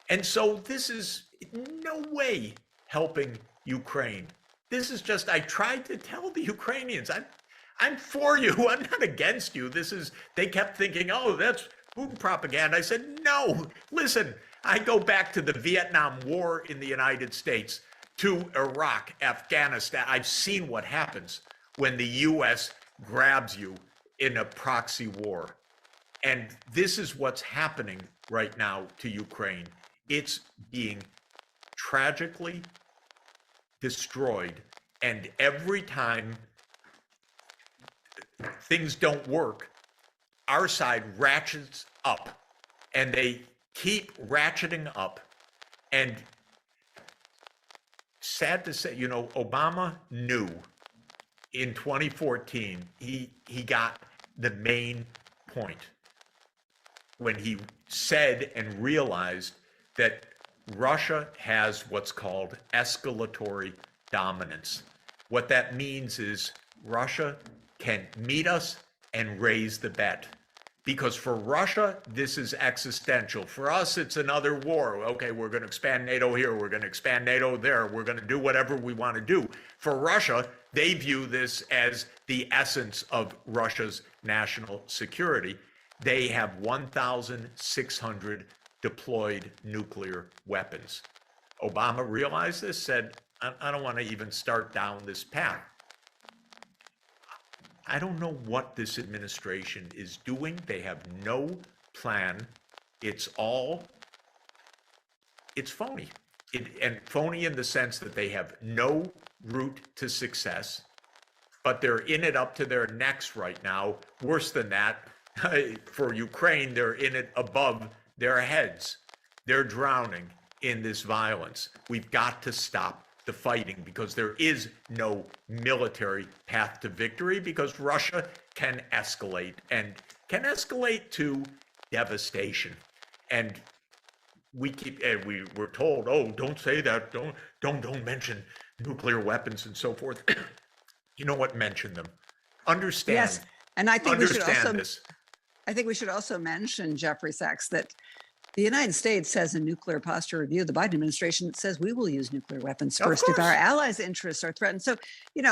And so this is in no way helping Ukraine. This is just, I tried to tell the Ukrainians, I'm for you. I'm not against you. They kept thinking, oh, that's Putin propaganda. I said, no, listen, I go back to the Vietnam War in the United States, to Iraq, Afghanistan. I've seen what happens when the US grabs you in a proxy war. And this is what's happening right now to Ukraine. It's being tragically destroyed. And every time things don't work, our side ratchets up, and they keep ratcheting up. And sad to say, Obama knew in 2014, he got the main point when he said and realized that Russia has what's called escalatory dominance. What that means is Russia can meet us and raise the bet. Because for Russia, this is existential. For us, it's another war. Okay, we're going to expand NATO here. We're going to expand NATO there. We're going to do whatever we want to do. For Russia, they view this as the essence of Russia's national security. They have 1,600 deployed nuclear weapons. Obama realized this, said, I don't want to even start down this path. I don't know what this administration is doing. They have no plan. It's phony. And phony in the sense that they have no route to success, but they're in it up to their necks right now. Worse than that, for Ukraine, they're in it above their heads. They're drowning in this violence. We've got to stop the fighting, because there is no military path to victory, because Russia can escalate, and can escalate to devastation. And we're told, oh, don't say that, don't mention nuclear weapons and so forth. You know what? Mention them. Understand. Yes, and I think this. I think we should also mention, Jeffrey Sachs, that the United States has a nuclear posture review. The Biden administration says we will use nuclear weapons first if our allies' interests are threatened. So,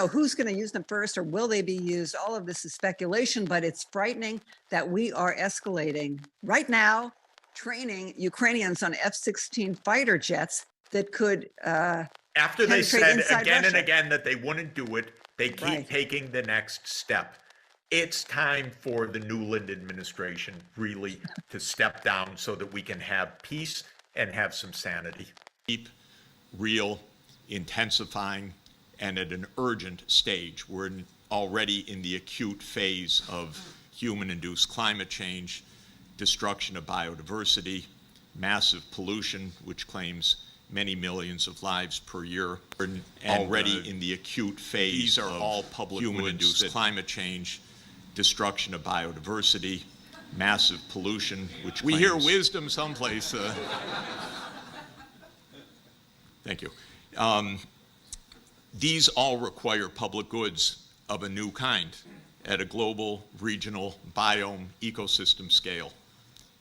who's going to use them first, or will they be used? All of this is speculation, but it's frightening that we are escalating right now, training Ukrainians on F-16 fighter jets that could after they said again Russia. And again that they wouldn't do it, they keep taking the next step. It's time for the Newland administration really to step down so that we can have peace and have some sanity. Deep, real, intensifying, and at an urgent stage. We're already in the acute phase of human-induced climate change, destruction of biodiversity, massive pollution, which claims many millions of lives per year. We're already in the acute phase of all public human-induced climate change, destruction of biodiversity, massive pollution, which we hear wisdom someplace. Thank you. These all require public goods of a new kind at a global, regional, biome, ecosystem scale.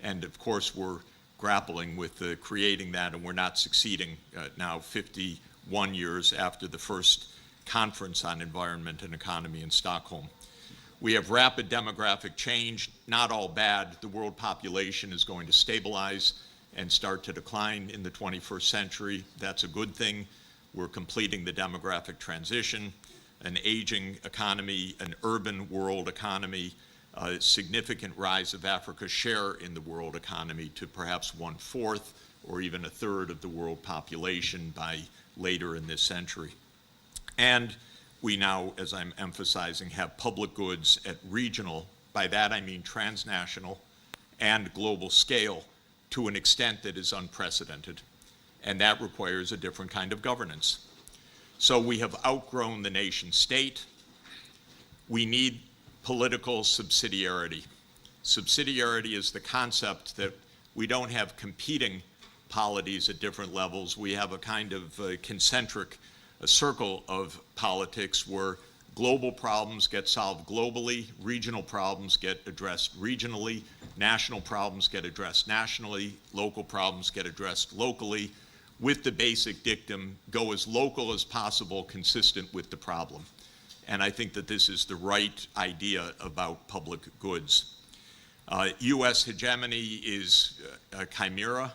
And of course, we're grappling with creating that, and we're not succeeding now 51 years after the first conference on environment and economy in Stockholm. We have rapid demographic change, not all bad. The world population is going to stabilize and start to decline in the 21st century. That's a good thing. We're completing the demographic transition, an aging economy, an urban world economy, a significant rise of Africa's share in the world economy to perhaps 1/4 or even 1/3 of the world population by later in this century. And we now, as I'm emphasizing, have public goods at regional, by that I mean transnational and global scale, to an extent that is unprecedented. And that requires a different kind of governance. So we have outgrown the nation state. We need political subsidiarity. Subsidiarity is the concept that we don't have competing polities at different levels. We have a kind of concentric a circle of politics where global problems get solved globally, regional problems get addressed regionally, national problems get addressed nationally, local problems get addressed locally, with the basic dictum, go as local as possible, consistent with the problem. And I think that this is the right idea about public goods. U.S. hegemony is a chimera,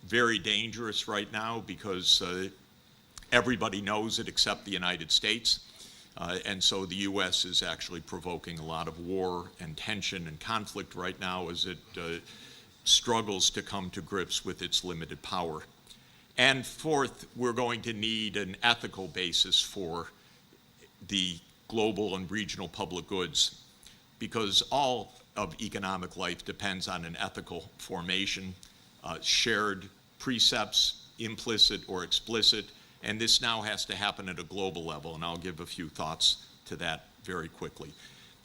very dangerous right now because everybody knows it except the United States. And so the U.S. is actually provoking a lot of war and tension and conflict right now as it struggles to come to grips with its limited power. And fourth, we're going to need an ethical basis for the global and regional public goods, because all of economic life depends on an ethical formation, shared precepts, implicit or explicit, and this now has to happen at a global level, and I'll give a few thoughts to that very quickly.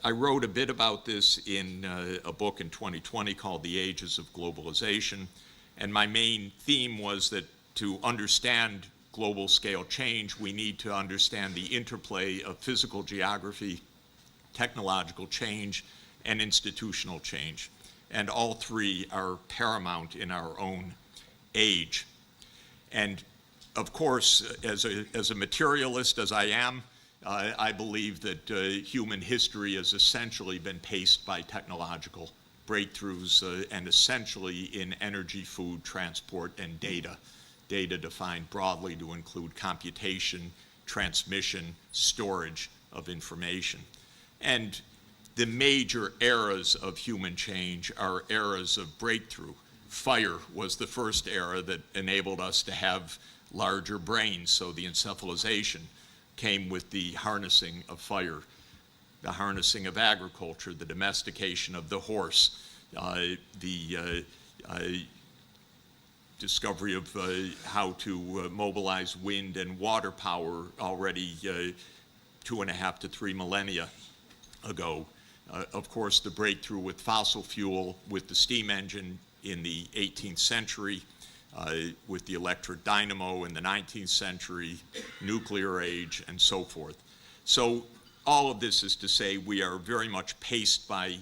I wrote a bit about this in a book in 2020 called The Ages of Globalization, and my main theme was that to understand global scale change, we need to understand the interplay of physical geography, technological change, and institutional change. And all three are paramount in our own age. And of course, as a materialist as I am, I believe that human history has essentially been paced by technological breakthroughs and essentially in energy, food, transport, and data. Data defined broadly to include computation, transmission, storage of information. And the major eras of human change are eras of breakthrough. Fire was the first era that enabled us to have larger brains, so the encephalization came with the harnessing of fire, the harnessing of agriculture, the domestication of the horse, the discovery of how to mobilize wind and water power already 2.5 to 3 millennia ago. Of course, the breakthrough with fossil fuel, with the steam engine in the 18th century, with the electric dynamo in the 19th century, nuclear age, and so forth. So all of this is to say we are very much paced by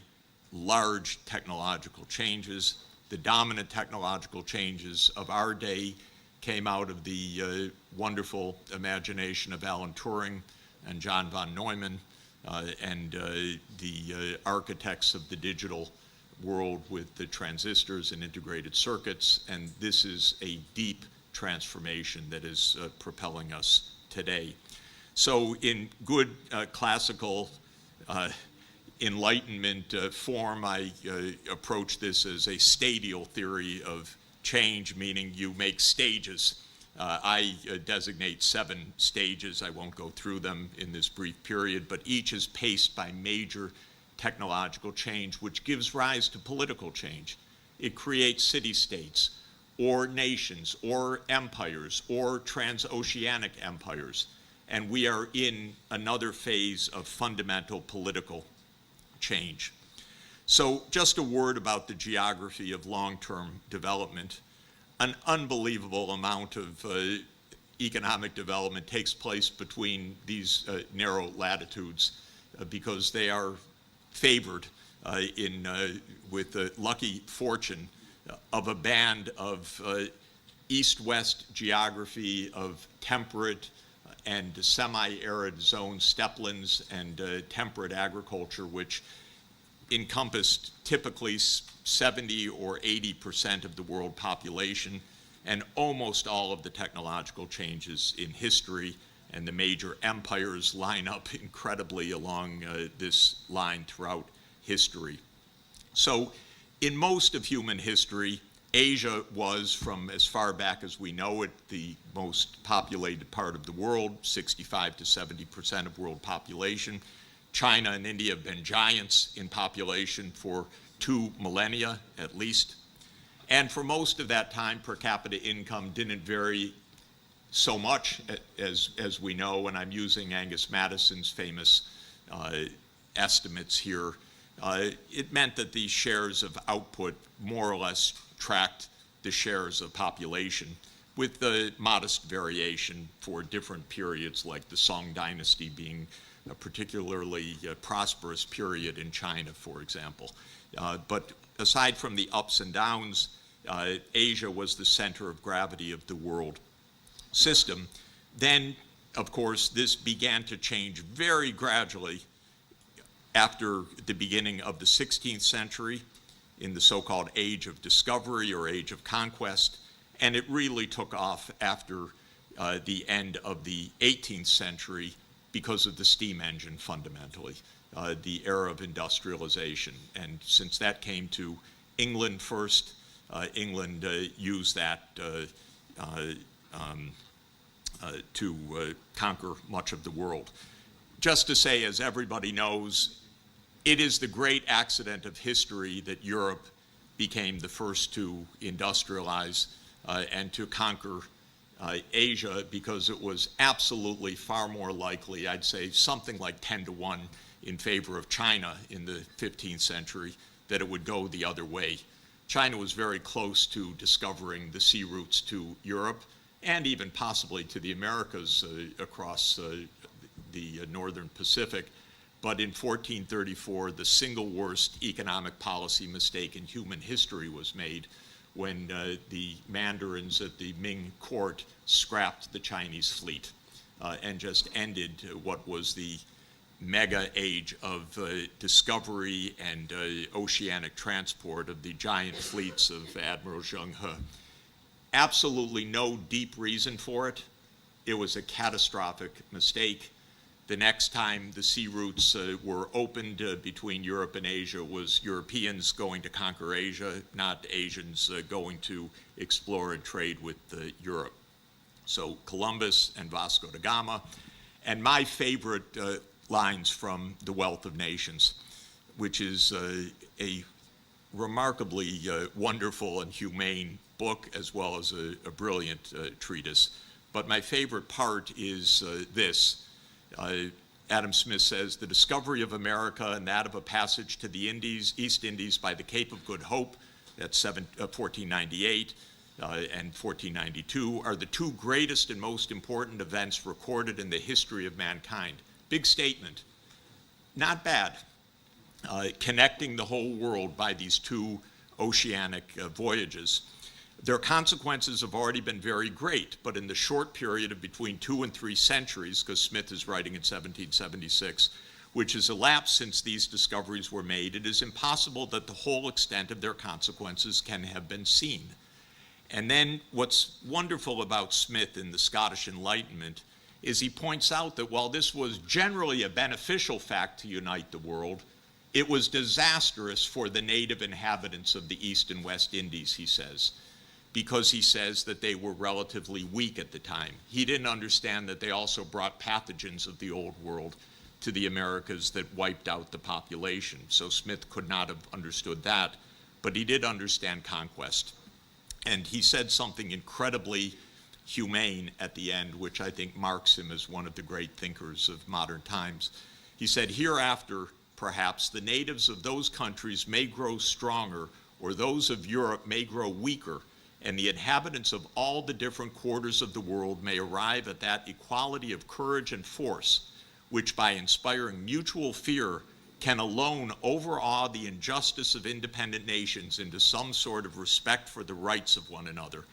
large technological changes. The dominant technological changes of our day came out of the wonderful imagination of Alan Turing and John von Neumann and the architects of the digital world with the transistors and integrated circuits, and this is a deep transformation that is propelling us today. So in good classical Enlightenment form, I approach this as a stadial theory of change, meaning you make stages. I designate 7 stages. I won't go through them in this brief period, but each is paced by major technological change, which gives rise to political change. It creates city-states, or nations, or empires, or transoceanic empires. And we are in another phase of fundamental political change. So just a word about the geography of long-term development. An unbelievable amount of economic development takes place between these narrow latitudes because they are favored with the lucky fortune of a band of east-west geography of temperate and semi-arid zone steppelands and temperate agriculture, which encompassed typically 70 or 80% of the world population, and almost all of the technological changes in history, and the major empires line up incredibly along this line throughout history. So in most of human history, Asia was, from as far back as we know it, the most populated part of the world, 65 to 70% of world population. China and India have been giants in population for 2 millennia at least. And for most of that time, per capita income didn't vary so much as we know, and I'm using Angus Madison's famous estimates here. It meant that the shares of output more or less tracked the shares of population, with the modest variation for different periods, like the Song Dynasty being a particularly prosperous period in China, for example. But aside from the ups and downs, Asia was the center of gravity of the world system. Then of course, this began to change very gradually after the beginning of the 16th century in the so-called Age of Discovery or Age of Conquest, and it really took off after the end of the 18th century because of the steam engine fundamentally, the era of industrialization. And since that came to England first, England used that to conquer much of the world. Just to say, as everybody knows, it is the great accident of history that Europe became the first to industrialize and to conquer Asia, because it was absolutely far more likely, I'd say something like 10-1 in favor of China in the 15th century, that it would go the other way. China was very close to discovering the sea routes to Europe and even possibly to the Americas across the northern Pacific. But in 1434, the single worst economic policy mistake in human history was made when the mandarins at the Ming court scrapped the Chinese fleet and just ended what was the mega age of discovery and oceanic transport of the giant fleets of Admiral Zheng He. Absolutely no deep reason for it. It was a catastrophic mistake. The next time the sea routes were opened between Europe and Asia was Europeans going to conquer Asia, not Asians going to explore and trade with Europe. So Columbus and Vasco da Gama. And my favorite lines from The Wealth of Nations, which is a remarkably wonderful and humane book, as well as a brilliant treatise. But my favorite part is this. Adam Smith says, the discovery of America and that of a passage to the East Indies by the Cape of Good Hope, that's 1498 and 1492, are the two greatest and most important events recorded in the history of mankind. Big statement, not bad. Connecting the whole world by these two oceanic voyages. Their consequences have already been very great, but in the short period of between 2 and 3 centuries, because Smith is writing in 1776, which has elapsed since these discoveries were made, it is impossible that the whole extent of their consequences can have been seen. And then what's wonderful about Smith in the Scottish Enlightenment is he points out that while this was generally a beneficial fact to unite the world, it was disastrous for the native inhabitants of the East and West Indies, he says, because he says that they were relatively weak at the time. He didn't understand that they also brought pathogens of the old world to the Americas that wiped out the population. So Smith could not have understood that, but he did understand conquest. And he said something incredibly humane at the end, which I think marks him as one of the great thinkers of modern times. He said, hereafter, perhaps, the natives of those countries may grow stronger, or those of Europe may grow weaker, and the inhabitants of all the different quarters of the world may arrive at that equality of courage and force, which by inspiring mutual fear can alone overawe the injustice of independent nations into some sort of respect for the rights of one another.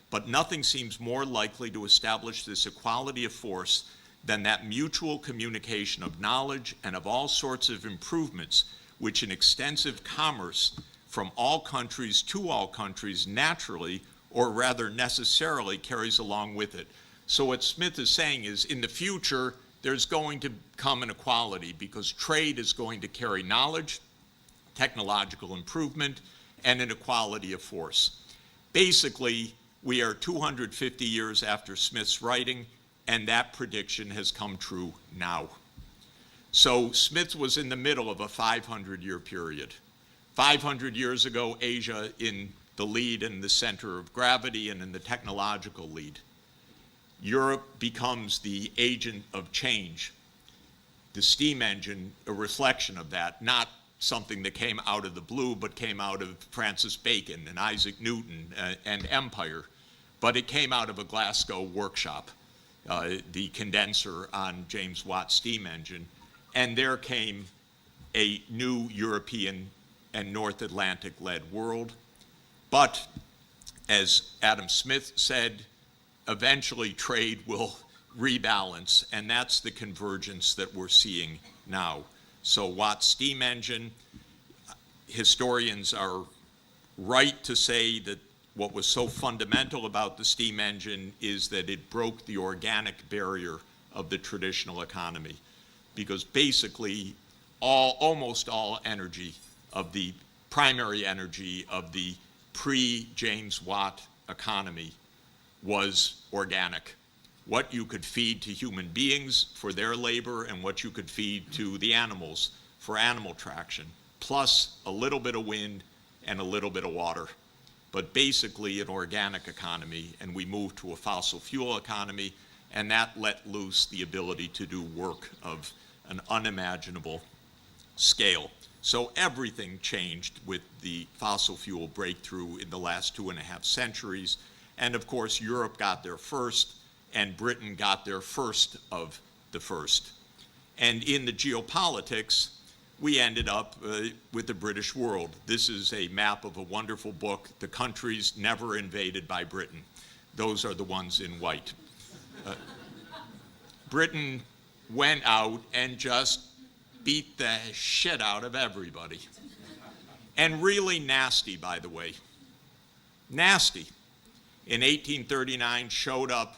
But nothing seems more likely to establish this equality of force than that mutual communication of knowledge and of all sorts of improvements which an extensive commerce from all countries to all countries naturally, or rather necessarily, carries along with it. So what Smith is saying is, in the future, there's going to come an equality because trade is going to carry knowledge, technological improvement, and an equality of force. Basically, we are 250 years after Smith's writing, and that prediction has come true now. So Smith was in the middle of a 500-year period. 500 years ago, Asia in the lead and the center of gravity and in the technological lead. Europe becomes the agent of change. The steam engine, a reflection of that, not something that came out of the blue, but came out of Francis Bacon and Isaac Newton and empire. But it came out of a Glasgow workshop, the condenser on James Watt's steam engine. And there came a new European and North Atlantic-led world. But as Adam Smith said, eventually trade will rebalance, and that's the convergence that we're seeing now. So Watt's steam engine, historians are right to say that what was so fundamental about the steam engine is that it broke the organic barrier of the traditional economy, because basically almost all energy of the primary energy of the pre-James Watt economy was organic. What you could feed to human beings for their labor and what you could feed to the animals for animal traction, plus a little bit of wind and a little bit of water. But basically an organic economy, and we moved to a fossil fuel economy, and that let loose the ability to do work of an unimaginable scale. So everything changed with the fossil fuel breakthrough in the last 2.5 centuries. And of course, Europe got there first, and Britain got there first of the first. And in the geopolitics, we ended up with the British world. This is a map of a wonderful book, The Countries Never Invaded by Britain. Those are the ones in white. Britain went out and just beat the shit out of everybody. And really nasty, by the way. Nasty. In 1839, showed up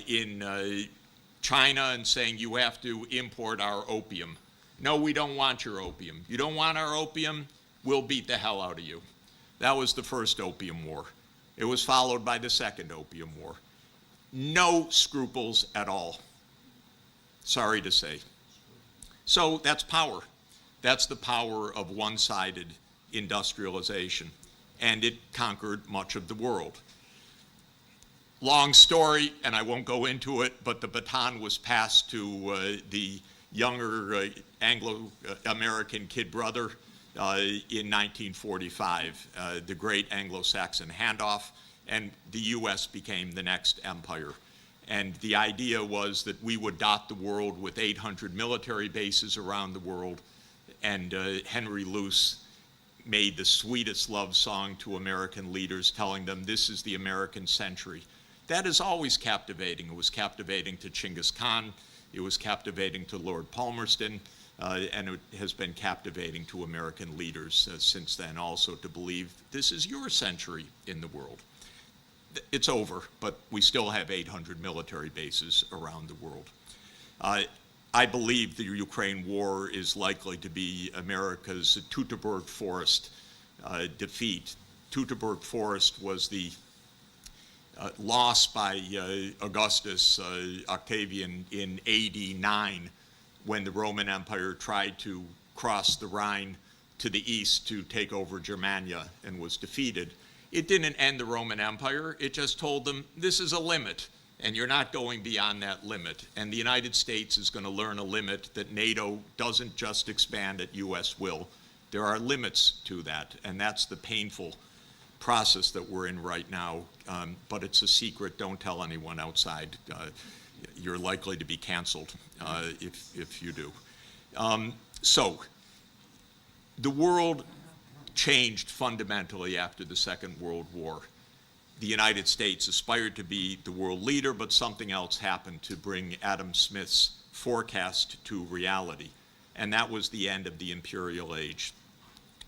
in China and saying, you have to import our opium. No, we don't want your opium. You don't want our opium? We'll beat the hell out of you. That was the first Opium War. It was followed by the second Opium War. No scruples at all. Sorry to say. So that's power. That's the power of one-sided industrialization. And it conquered much of the world. Long story, and I won't go into it, but the baton was passed to the younger Anglo-American kid brother in 1945, the great Anglo-Saxon handoff, and the US became the next empire. And the idea was that we would dot the world with 800 military bases around the world, and Henry Luce made the sweetest love song to American leaders, telling them this is the American century. That is always captivating. It was captivating to Genghis Khan. It was captivating to Lord Palmerston, and it has been captivating to American leaders since then also, to believe this is your century in the world. It's over, but we still have 800 military bases around the world. I believe the Ukraine war is likely to be America's Teutoburg Forest defeat. Teutoburg Forest was the loss by Augustus Octavian in AD 9, when the Roman Empire tried to cross the Rhine to the east to take over Germania and was defeated. It didn't end the Roman Empire. It just told them, this is a limit, and you're not going beyond that limit. And the United States is going to learn a limit that NATO doesn't just expand at US will. There are limits to that, and that's the painful process that we're in right now, but it's a secret. Don't tell anyone outside. You're likely to be canceled if you do. So the world changed fundamentally after the Second World War. The United States aspired to be the world leader, but something else happened to bring Adam Smith's forecast to reality, and that was the end of the imperial age.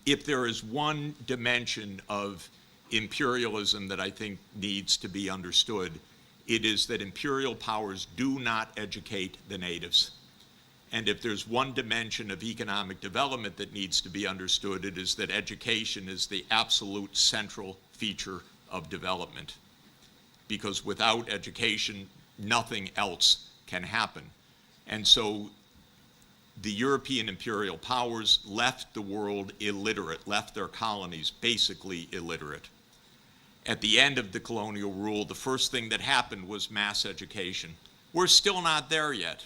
If there is one dimension of imperialism that I think needs to be understood, it is that imperial powers do not educate the natives. And if there's one dimension of economic development that needs to be understood, it is that education is the absolute central feature of development. Because without education, nothing else can happen. And so the European imperial powers left the world illiterate, left their colonies basically illiterate. At the end of the colonial rule, the first thing that happened was mass education. We're still not there yet,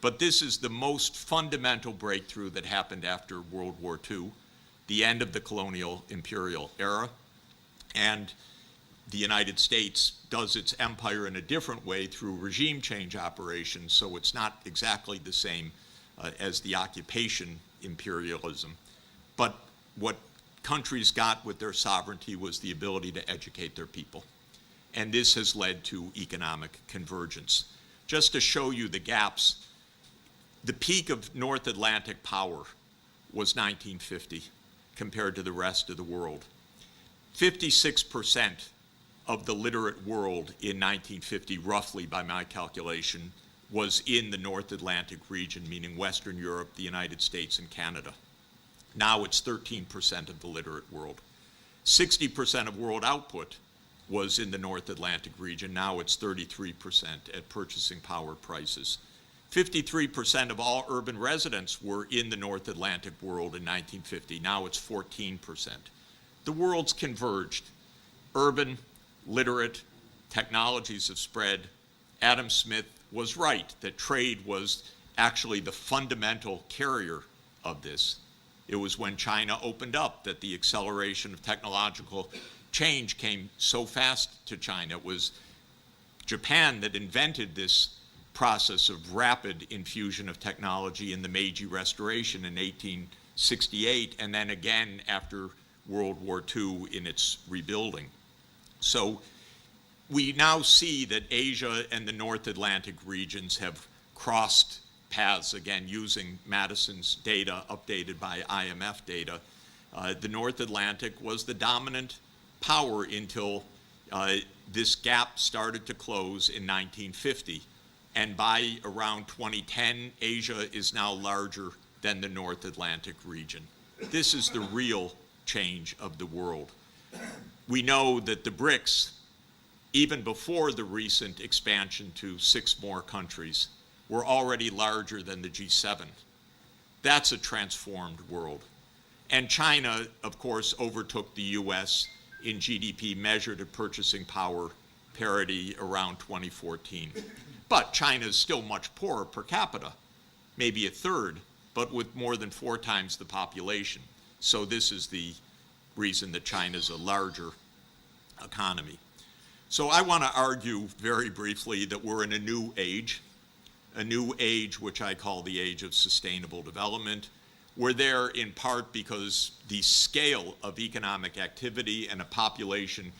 but this is the most fundamental breakthrough that happened after World War II, the end of the colonial imperial era, and the United States does its empire in a different way through regime change operations, so it's not exactly the same as the occupation imperialism. But what countries got with their sovereignty was the ability to educate their people. And this has led to economic convergence. just to show you the gaps. The peak of North Atlantic power was 1950 compared to the rest of the world. 56% of the literate world in 1950, roughly by my calculation, was in the North Atlantic region, meaning Western Europe, the United States, and Canada. Now it's 13% of the literate world. 60% of world output was in the North Atlantic region. Now it's 33% at purchasing power prices. 53% of all urban residents were in the North Atlantic world in 1950. Now it's 14%. The world's converged. Urban, literate, technologies have spread. Adam Smith was right that trade was actually the fundamental carrier of this. It was when China opened up that the acceleration of technological change came so fast to China. It was Japan that invented this process of rapid infusion of technology in the Meiji Restoration in 1868, and then again after World War II in its rebuilding. So we now see that Asia and the North Atlantic regions have crossed paths, again, using Madison's data updated by IMF data. The North Atlantic was the dominant power until this gap started to close in 1950. And by around 2010, Asia is now larger than the North Atlantic region. This is the real change of the world. We know that the BRICS, even before the recent expansion to 6 more countries, were already larger than the G7. That's a transformed world. And China, of course, overtook the US in GDP measured at purchasing power parity around 2014. But China is still much poorer per capita, maybe a third, but with more than 4 times the population. So this is the reason that China is a larger economy. So I want to argue very briefly that we're in a new age which I call the age of sustainable development. We're there in part because the scale of economic activity and a population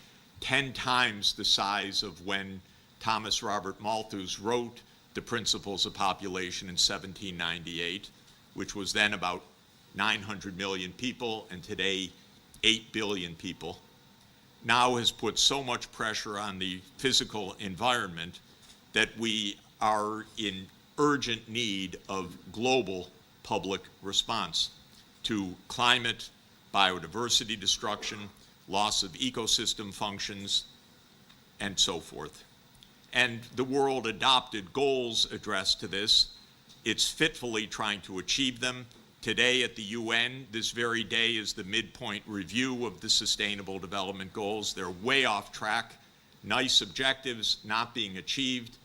10 times the size of when Thomas Robert Malthus wrote The Principles of Population in 1798, which was then about 900 million people, and today 8 billion people, now has put so much pressure on the physical environment that we are in urgent need of global public response to climate, biodiversity destruction, loss of ecosystem functions, and so forth. And the world adopted goals addressed to this. It's fitfully trying to achieve them. Today at the UN, this very day, is the midpoint review of the Sustainable Development Goals. They're way off track, nice objectives not being achieved,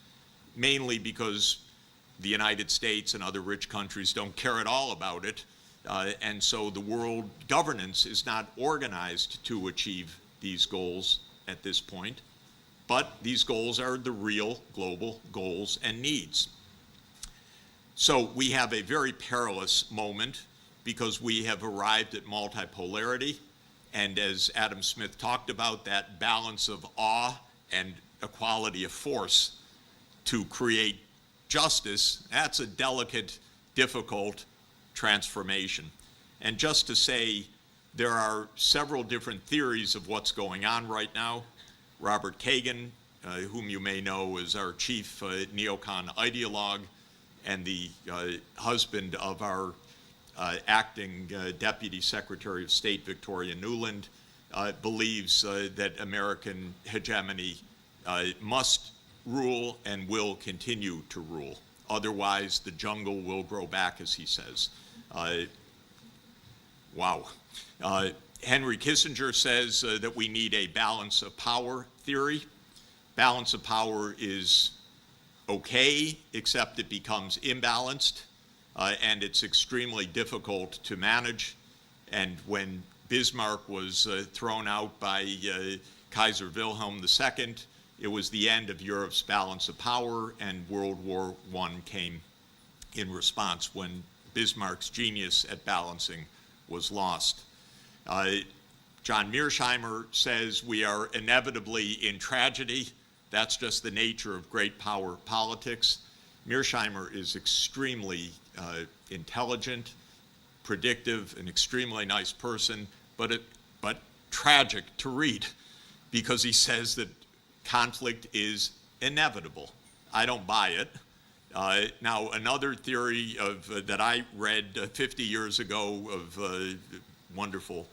mainly because the United States and other rich countries don't care at all about it. And so the world governance is not organized to achieve these goals at this point. But these goals are the real global goals and needs. So we have a very perilous moment because we have arrived at multipolarity. And as Adam Smith talked about, that balance of awe and equality of force to create justice, that's a delicate, difficult transformation. And just to say, there are several different theories of what's going on right now. Robert Kagan, whom you may know is our chief neocon ideologue and the husband of our acting Deputy Secretary of State, Victoria Nuland, believes that American hegemony must rule and will continue to rule. Otherwise, the jungle will grow back, as he says. Wow. Henry Kissinger says that we need a balance of power theory. Balance of power is okay, except it becomes imbalanced, and it's extremely difficult to manage. And when Bismarck was thrown out by Kaiser Wilhelm II, it was the end of Europe's balance of power, and World War I came in response when Bismarck's genius at balancing was lost. John Mearsheimer says we are inevitably in tragedy. That's just the nature of great power politics. Mearsheimer is extremely intelligent, predictive, an extremely nice person, but tragic to read, because he says that conflict is inevitable. I don't buy it. Now, another theory that I read 50 years ago of a wonderful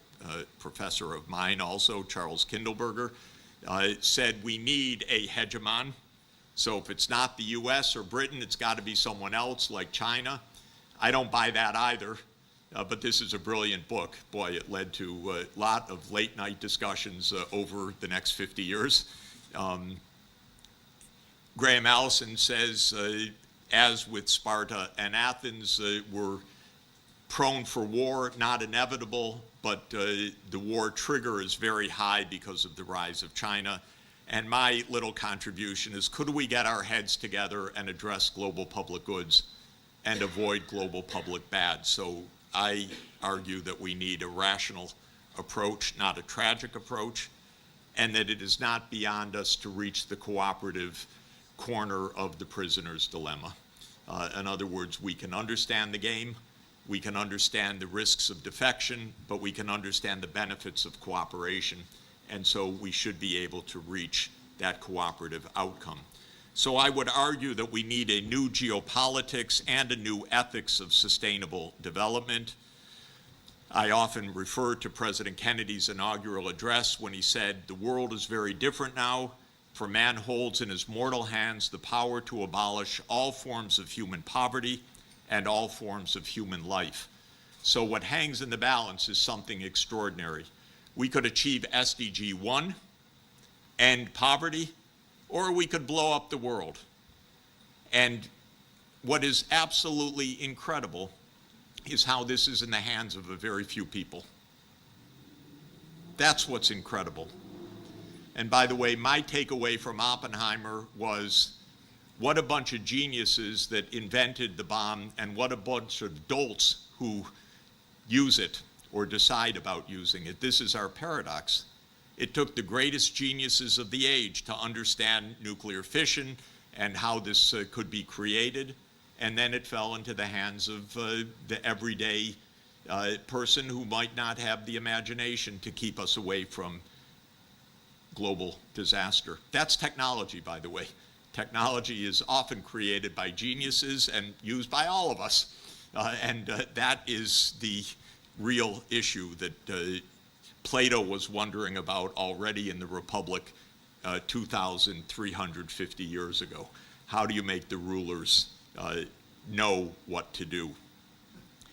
professor of mine also, Charles Kindleberger, said we need a hegemon. So if it's not the US or Britain, it's got to be someone else like China. I don't buy that either, but this is a brilliant book. Boy, it led to a lot of late night discussions over the next 50 years. Graham Allison says, as with Sparta and Athens, we're prone for war, not inevitable, but the war trigger is very high because of the rise of China. And my little contribution is, could we get our heads together and address global public goods and avoid global public bad? So I argue that we need a rational approach, not a tragic approach, and that it is not beyond us to reach the cooperative corner of the prisoner's dilemma. In other words, we can understand the game, we can understand the risks of defection, but we can understand the benefits of cooperation. And so we should be able to reach that cooperative outcome. So I would argue that we need a new geopolitics and a new ethics of sustainable development. I often refer to President Kennedy's inaugural address when he said, "The world is very different now, for man holds in his mortal hands the power to abolish all forms of human poverty and all forms of human life." So what hangs in the balance is something extraordinary. We could achieve SDG 1, end poverty, or we could blow up the world. And what is absolutely incredible is how this is in the hands of a very few people. That's what's incredible. And by the way, my takeaway from Oppenheimer was, what a bunch of geniuses that invented the bomb, and what a bunch of dolts who use it or decide about using it. This is our paradox. It took the greatest geniuses of the age to understand nuclear fission and how this could be created, and then it fell into the hands of the everyday person who might not have the imagination to keep us away from global disaster. That's technology, by the way. Technology is often created by geniuses and used by all of us, and that is the real issue that Plato was wondering about already in the Republic 2,350 years ago. How do you make the rulers know what to do?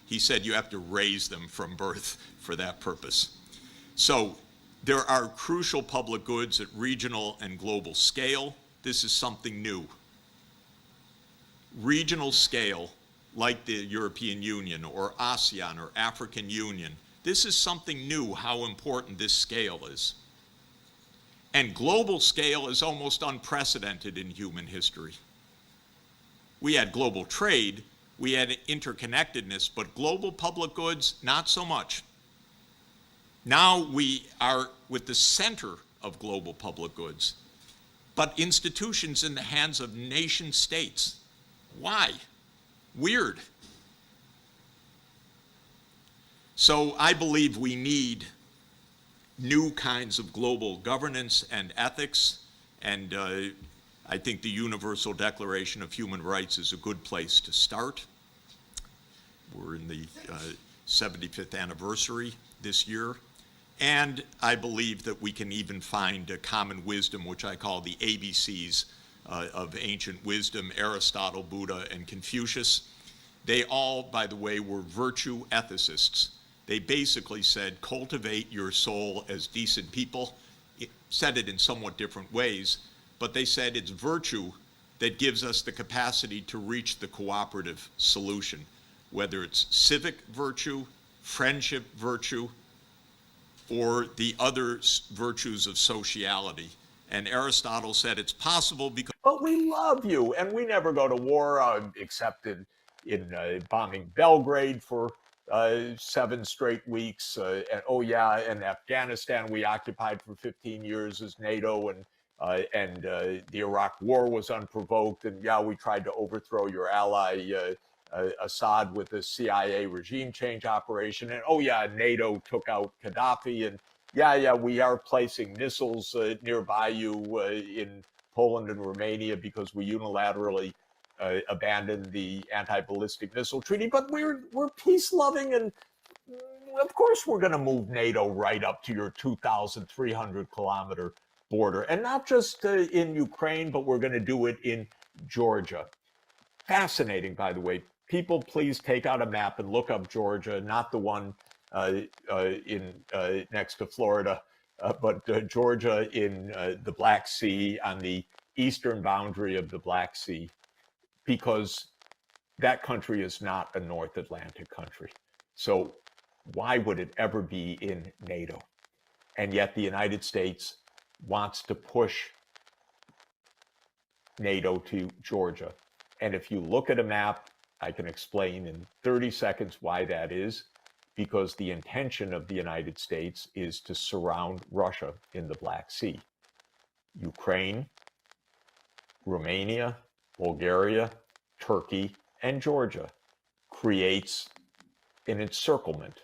He said you have to raise them from birth for that purpose. So there are crucial public goods at regional and global scale. This is something new. Regional scale, like the European Union or ASEAN or African Union, this is something new, how important this scale is. And global scale is almost unprecedented in human history. We had global trade, we had interconnectedness, but global public goods, not so much. Now we are with the center of global public goods, but institutions in the hands of nation states. Why? Weird. So I believe we need new kinds of global governance and ethics, and I think the Universal Declaration of Human Rights is a good place to start. We're in the 75th anniversary this year, and I believe that we can even find a common wisdom, which I call the ABCs of ancient wisdom, Aristotle, Buddha, and Confucius. They all, by the way, were virtue ethicists. They basically said, cultivate your soul as decent people. It said it in somewhat different ways, but they said it's virtue that gives us the capacity to reach the cooperative solution, whether it's civic virtue, friendship virtue, or the other virtues of sociality. And Aristotle said it's possible because... But we love you, and we never go to war except in bombing Belgrade for 7 straight weeks. And oh yeah, in Afghanistan we occupied for 15 years as NATO, and the Iraq War was unprovoked, and yeah, we tried to overthrow your ally Assad with the CIA regime change operation, and oh yeah, NATO took out Gaddafi, and yeah, we are placing missiles nearby you in Poland and Romania because we unilaterally abandoned the anti-ballistic missile treaty, but we're peace loving, and of course we're going to move NATO right up to your 2,300 kilometer border, and not just in Ukraine, but we're going to do it in Georgia. Fascinating, by the way. People, please take out a map and look up Georgia, not the one next to Florida, but Georgia in the Black Sea, on the eastern boundary of the Black Sea, because that country is not a North Atlantic country. So why would it ever be in NATO? And yet the United States wants to push NATO to Georgia. And if you look at a map, I can explain in 30 seconds why that is, because the intention of the United States is to surround Russia in the Black Sea. Ukraine, Romania, Bulgaria, Turkey, and Georgia creates an encirclement.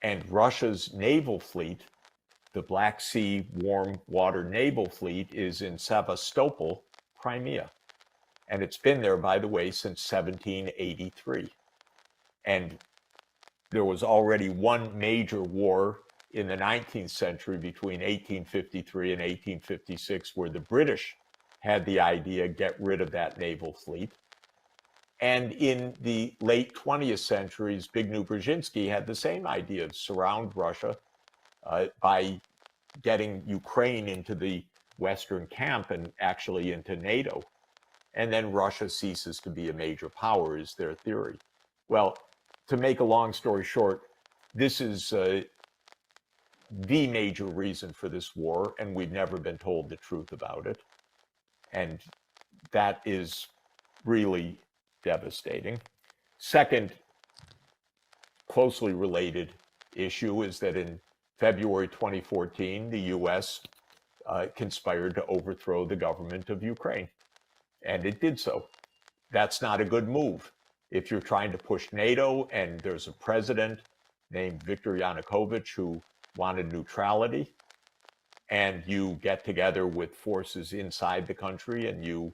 And Russia's naval fleet, the Black Sea Warm Water Naval Fleet, is in Sevastopol, Crimea. And it's been there, by the way, since 1783. And there was already one major war in the 19th century between 1853 and 1856, where the British had the idea, get rid of that naval fleet. And in the late 20th century, Zbigniew Brzezinski had the same idea of surround Russia by getting Ukraine into the Western camp and actually into NATO. And then Russia ceases to be a major power, is their theory. Well, to make a long story short, this is the major reason for this war, and we've never been told the truth about it. And that is really devastating. Second, closely related issue is that in February 2014, the US conspired to overthrow the government of Ukraine. And it did so. That's not a good move. If you're trying to push NATO and there's a president named Viktor Yanukovych who wanted neutrality, and you get together with forces inside the country and you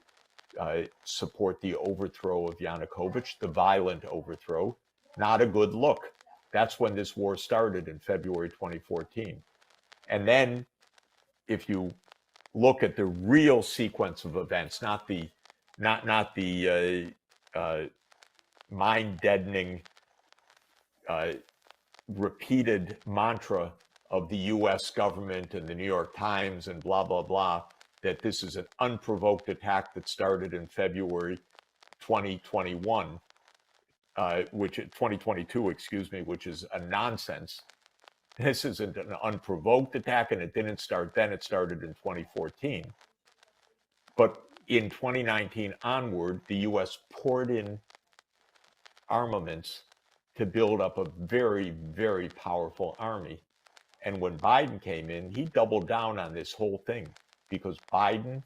support the overthrow of Yanukovych, the violent overthrow, not a good look. That's when this war started in February 2014. And then if you look at the real sequence of events, not the mind-deadening repeated mantra of the US government and the New York Times and blah, blah, blah, that this is an unprovoked attack that started in February 2021, 2022, excuse me, which is a nonsense. This isn't an unprovoked attack, and it didn't start then, it started in 2014. But in 2019 onward, the US poured in armaments to build up a very, very powerful army. And when Biden came in, he doubled down on this whole thing, because Biden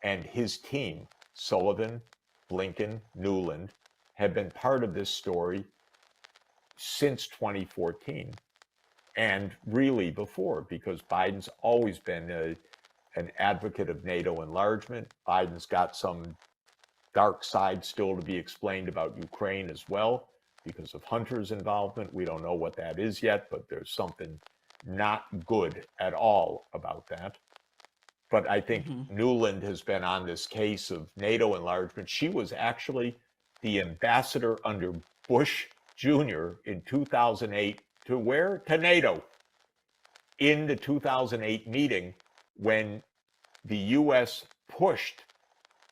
and his team, Sullivan, Blinken, Nuland, have been part of this story since 2014. And really before, because Biden's always been an advocate of NATO enlargement. Biden's got some dark side still to be explained about Ukraine as well, because of Hunter's involvement. We don't know what that is yet, but there's something not good at all about that. But I think Nuland has been on this case of NATO enlargement. She was actually the ambassador under Bush Jr. in 2008 to where? To NATO. In the 2008 meeting, when the US pushed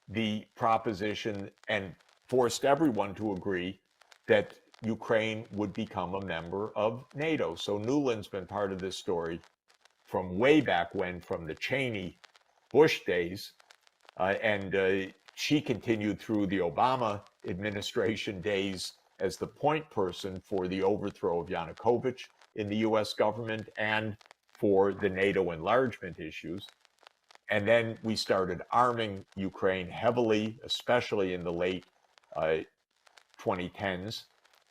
the proposition and forced everyone to agree that Ukraine would become a member of NATO. So Nuland's been part of this story from way back when, from the Cheney Bush days, and she continued through the Obama administration days as the point person for the overthrow of Yanukovych in the US government and for the NATO enlargement issues. And then we started arming Ukraine heavily, especially in the late 2010s.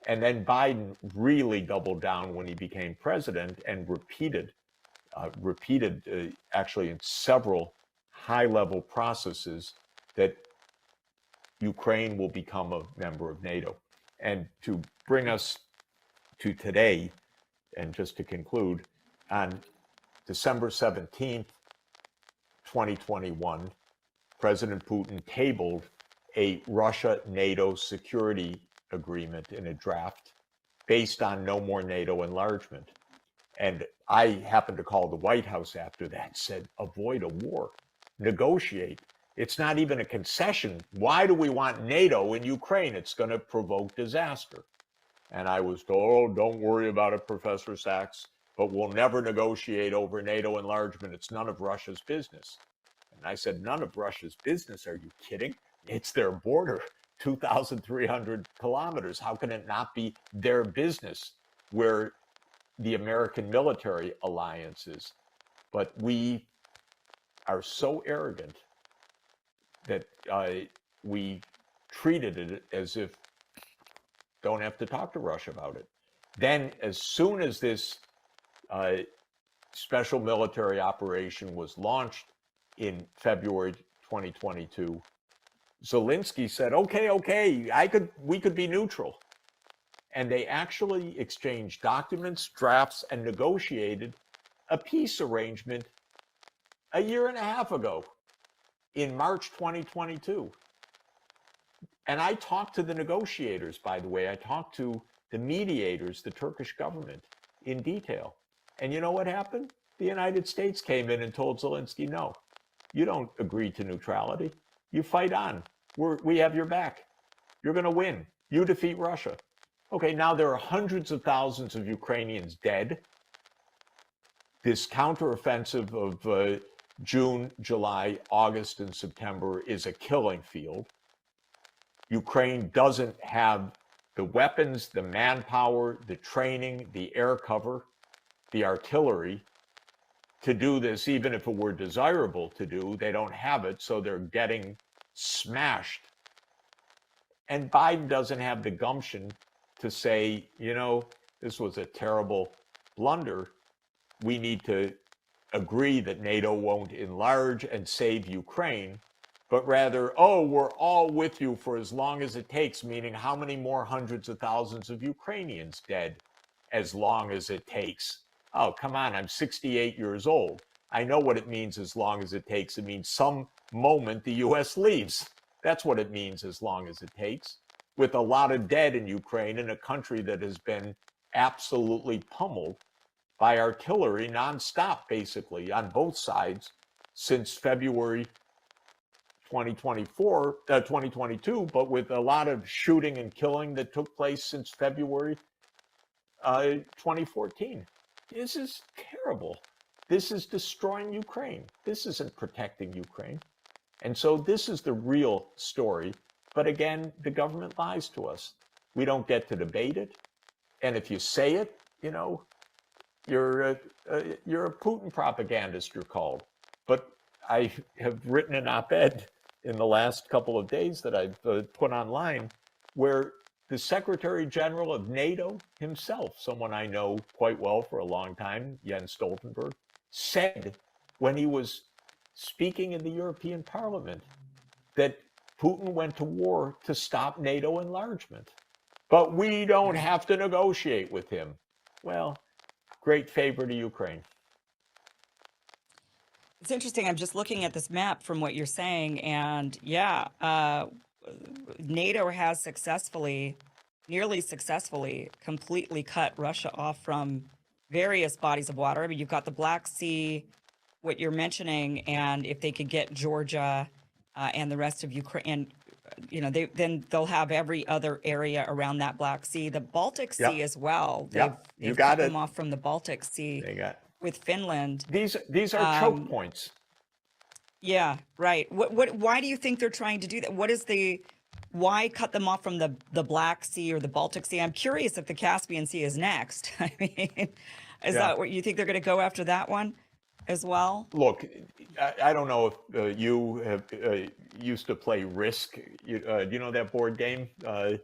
And then Biden really doubled down when he became president and repeated actually in several high-level processes that Ukraine will become a member of NATO. And to bring us to today, and just to conclude, on December 17th, 2021, President Putin tabled a Russia-NATO security agreement in a draft based on no more NATO enlargement. And I happened to call the White House after that, said, avoid a war, negotiate. It's not even a concession. Why do we want NATO in Ukraine? It's going to provoke disaster. And I was told, oh, don't worry about it, Professor Sachs, but we'll never negotiate over NATO enlargement. It's none of Russia's business. And I said, none of Russia's business? Are you kidding? It's their border, 2,300 kilometers. How can it not be their business where the American military alliance is? But we are so arrogant that we treated it as if don't have to talk to Russia about it. Then as soon as this special military operation was launched in February 2022, Zelensky said, okay, we could be neutral. And they actually exchanged documents, drafts, and negotiated a peace arrangement a year and a half ago in March 2022. And I talked to the negotiators, by the way. I talked to the mediators, the Turkish government, in detail. And you know what happened? The United States came in and told Zelensky, no, you don't agree to neutrality. You fight on. We have your back. You're going to win. You defeat Russia. Okay, now there are hundreds of thousands of Ukrainians dead. This counteroffensive of June, July, August, and September is a killing field. Ukraine doesn't have the weapons, the manpower, the training, the air cover, the artillery to do this, even if it were desirable to do. They don't have it, so they're getting smashed. And Biden doesn't have the gumption to say, you know, this was a terrible blunder. We need to agree that NATO won't enlarge and save Ukraine, but rather, oh, we're all with you for as long as it takes, meaning how many more hundreds of thousands of Ukrainians dead as long as it takes? Oh, come on, I'm 68 years old. I know what it means as long as it takes. It means some moment the U.S. leaves. That's what it means as long as it takes. With a lot of dead in Ukraine, in a country that has been absolutely pummeled by artillery nonstop, basically, on both sides since February 2022, but with a lot of shooting and killing that took place since February 2014. This is terrible. This is destroying Ukraine. This isn't protecting Ukraine. And so this is the real story. But again, the government lies to us. We don't get to debate it. And if you say it, you know, you're a Putin propagandist, you're called. But I have written an op-ed in the last couple of days that I've put online where the Secretary General of NATO himself, someone I know quite well for a long time, Jens Stoltenberg, said when he was speaking in the European Parliament that Putin went to war to stop NATO enlargement. But we don't have to negotiate with him. Well, great favor to Ukraine. It's interesting. I'm just looking at this map from what you're saying, and yeah, NATO has nearly successfully, completely cut Russia off from various bodies of water. I mean, you've got the Black Sea, what you're mentioning, and if they could get Georgia and the rest of Ukraine, you know, then they'll have every other area around that Black Sea, the Baltic Sea as well. They've cut them off from the Baltic Sea with Finland. These are choke points. Yeah, right. Why do you think they're trying to do that? Why cut them off from the Black Sea or the Baltic Sea? I'm curious if the Caspian Sea is next. I mean, is that what you think they're going to go after that one? as well? Look, I don't know if you have used to play Risk. Do you know that board game?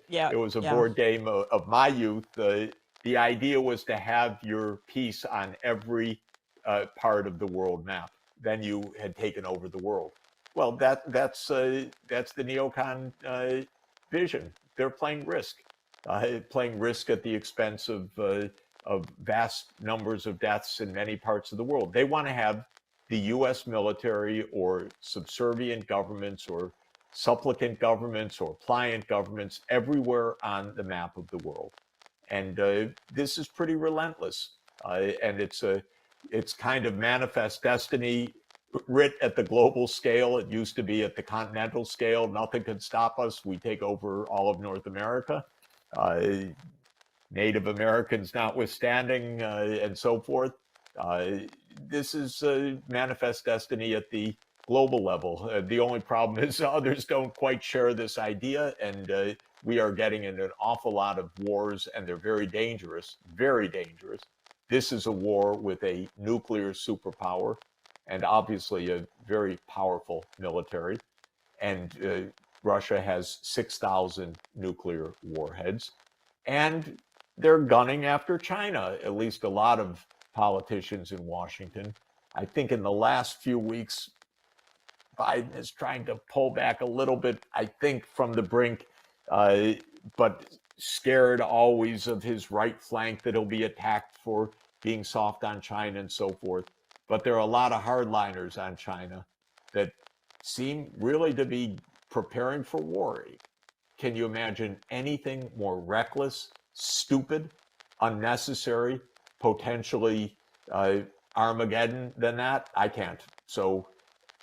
Yeah, It was a yeah. board game of my youth. The idea was to have your piece on every part of the world map. Then you had taken over the world. Well, that's the neocon vision. They're playing Risk at the expense of vast numbers of deaths in many parts of the world. They want to have the U.S. military or subservient governments or supplicant governments or pliant governments everywhere on the map of the world. And this is pretty relentless. And it's kind of manifest destiny writ at the global scale. It used to be at the continental scale. Nothing could stop us. We take over all of North America. Native Americans notwithstanding, and so forth. This is manifest destiny at the global level. The only problem is others don't quite share this idea, and we are getting into an awful lot of wars, and they're very dangerous, very dangerous. This is a war with a nuclear superpower and obviously a very powerful military. And Russia has 6,000 nuclear warheads. And they're gunning after China, at least a lot of politicians in Washington. I think in the last few weeks, Biden is trying to pull back a little bit, I think, from the brink, but scared always of his right flank that he'll be attacked for being soft on China and so forth. But there are a lot of hardliners on China that seem really to be preparing for war. Can you imagine anything more reckless, stupid, unnecessary, potentially Armageddon than that? I can't. So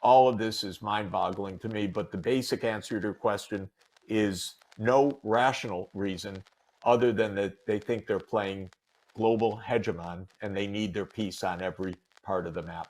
all of this is mind-boggling to me. But the basic answer to your question is no rational reason other than that they think they're playing global hegemon and they need their piece on every part of the map.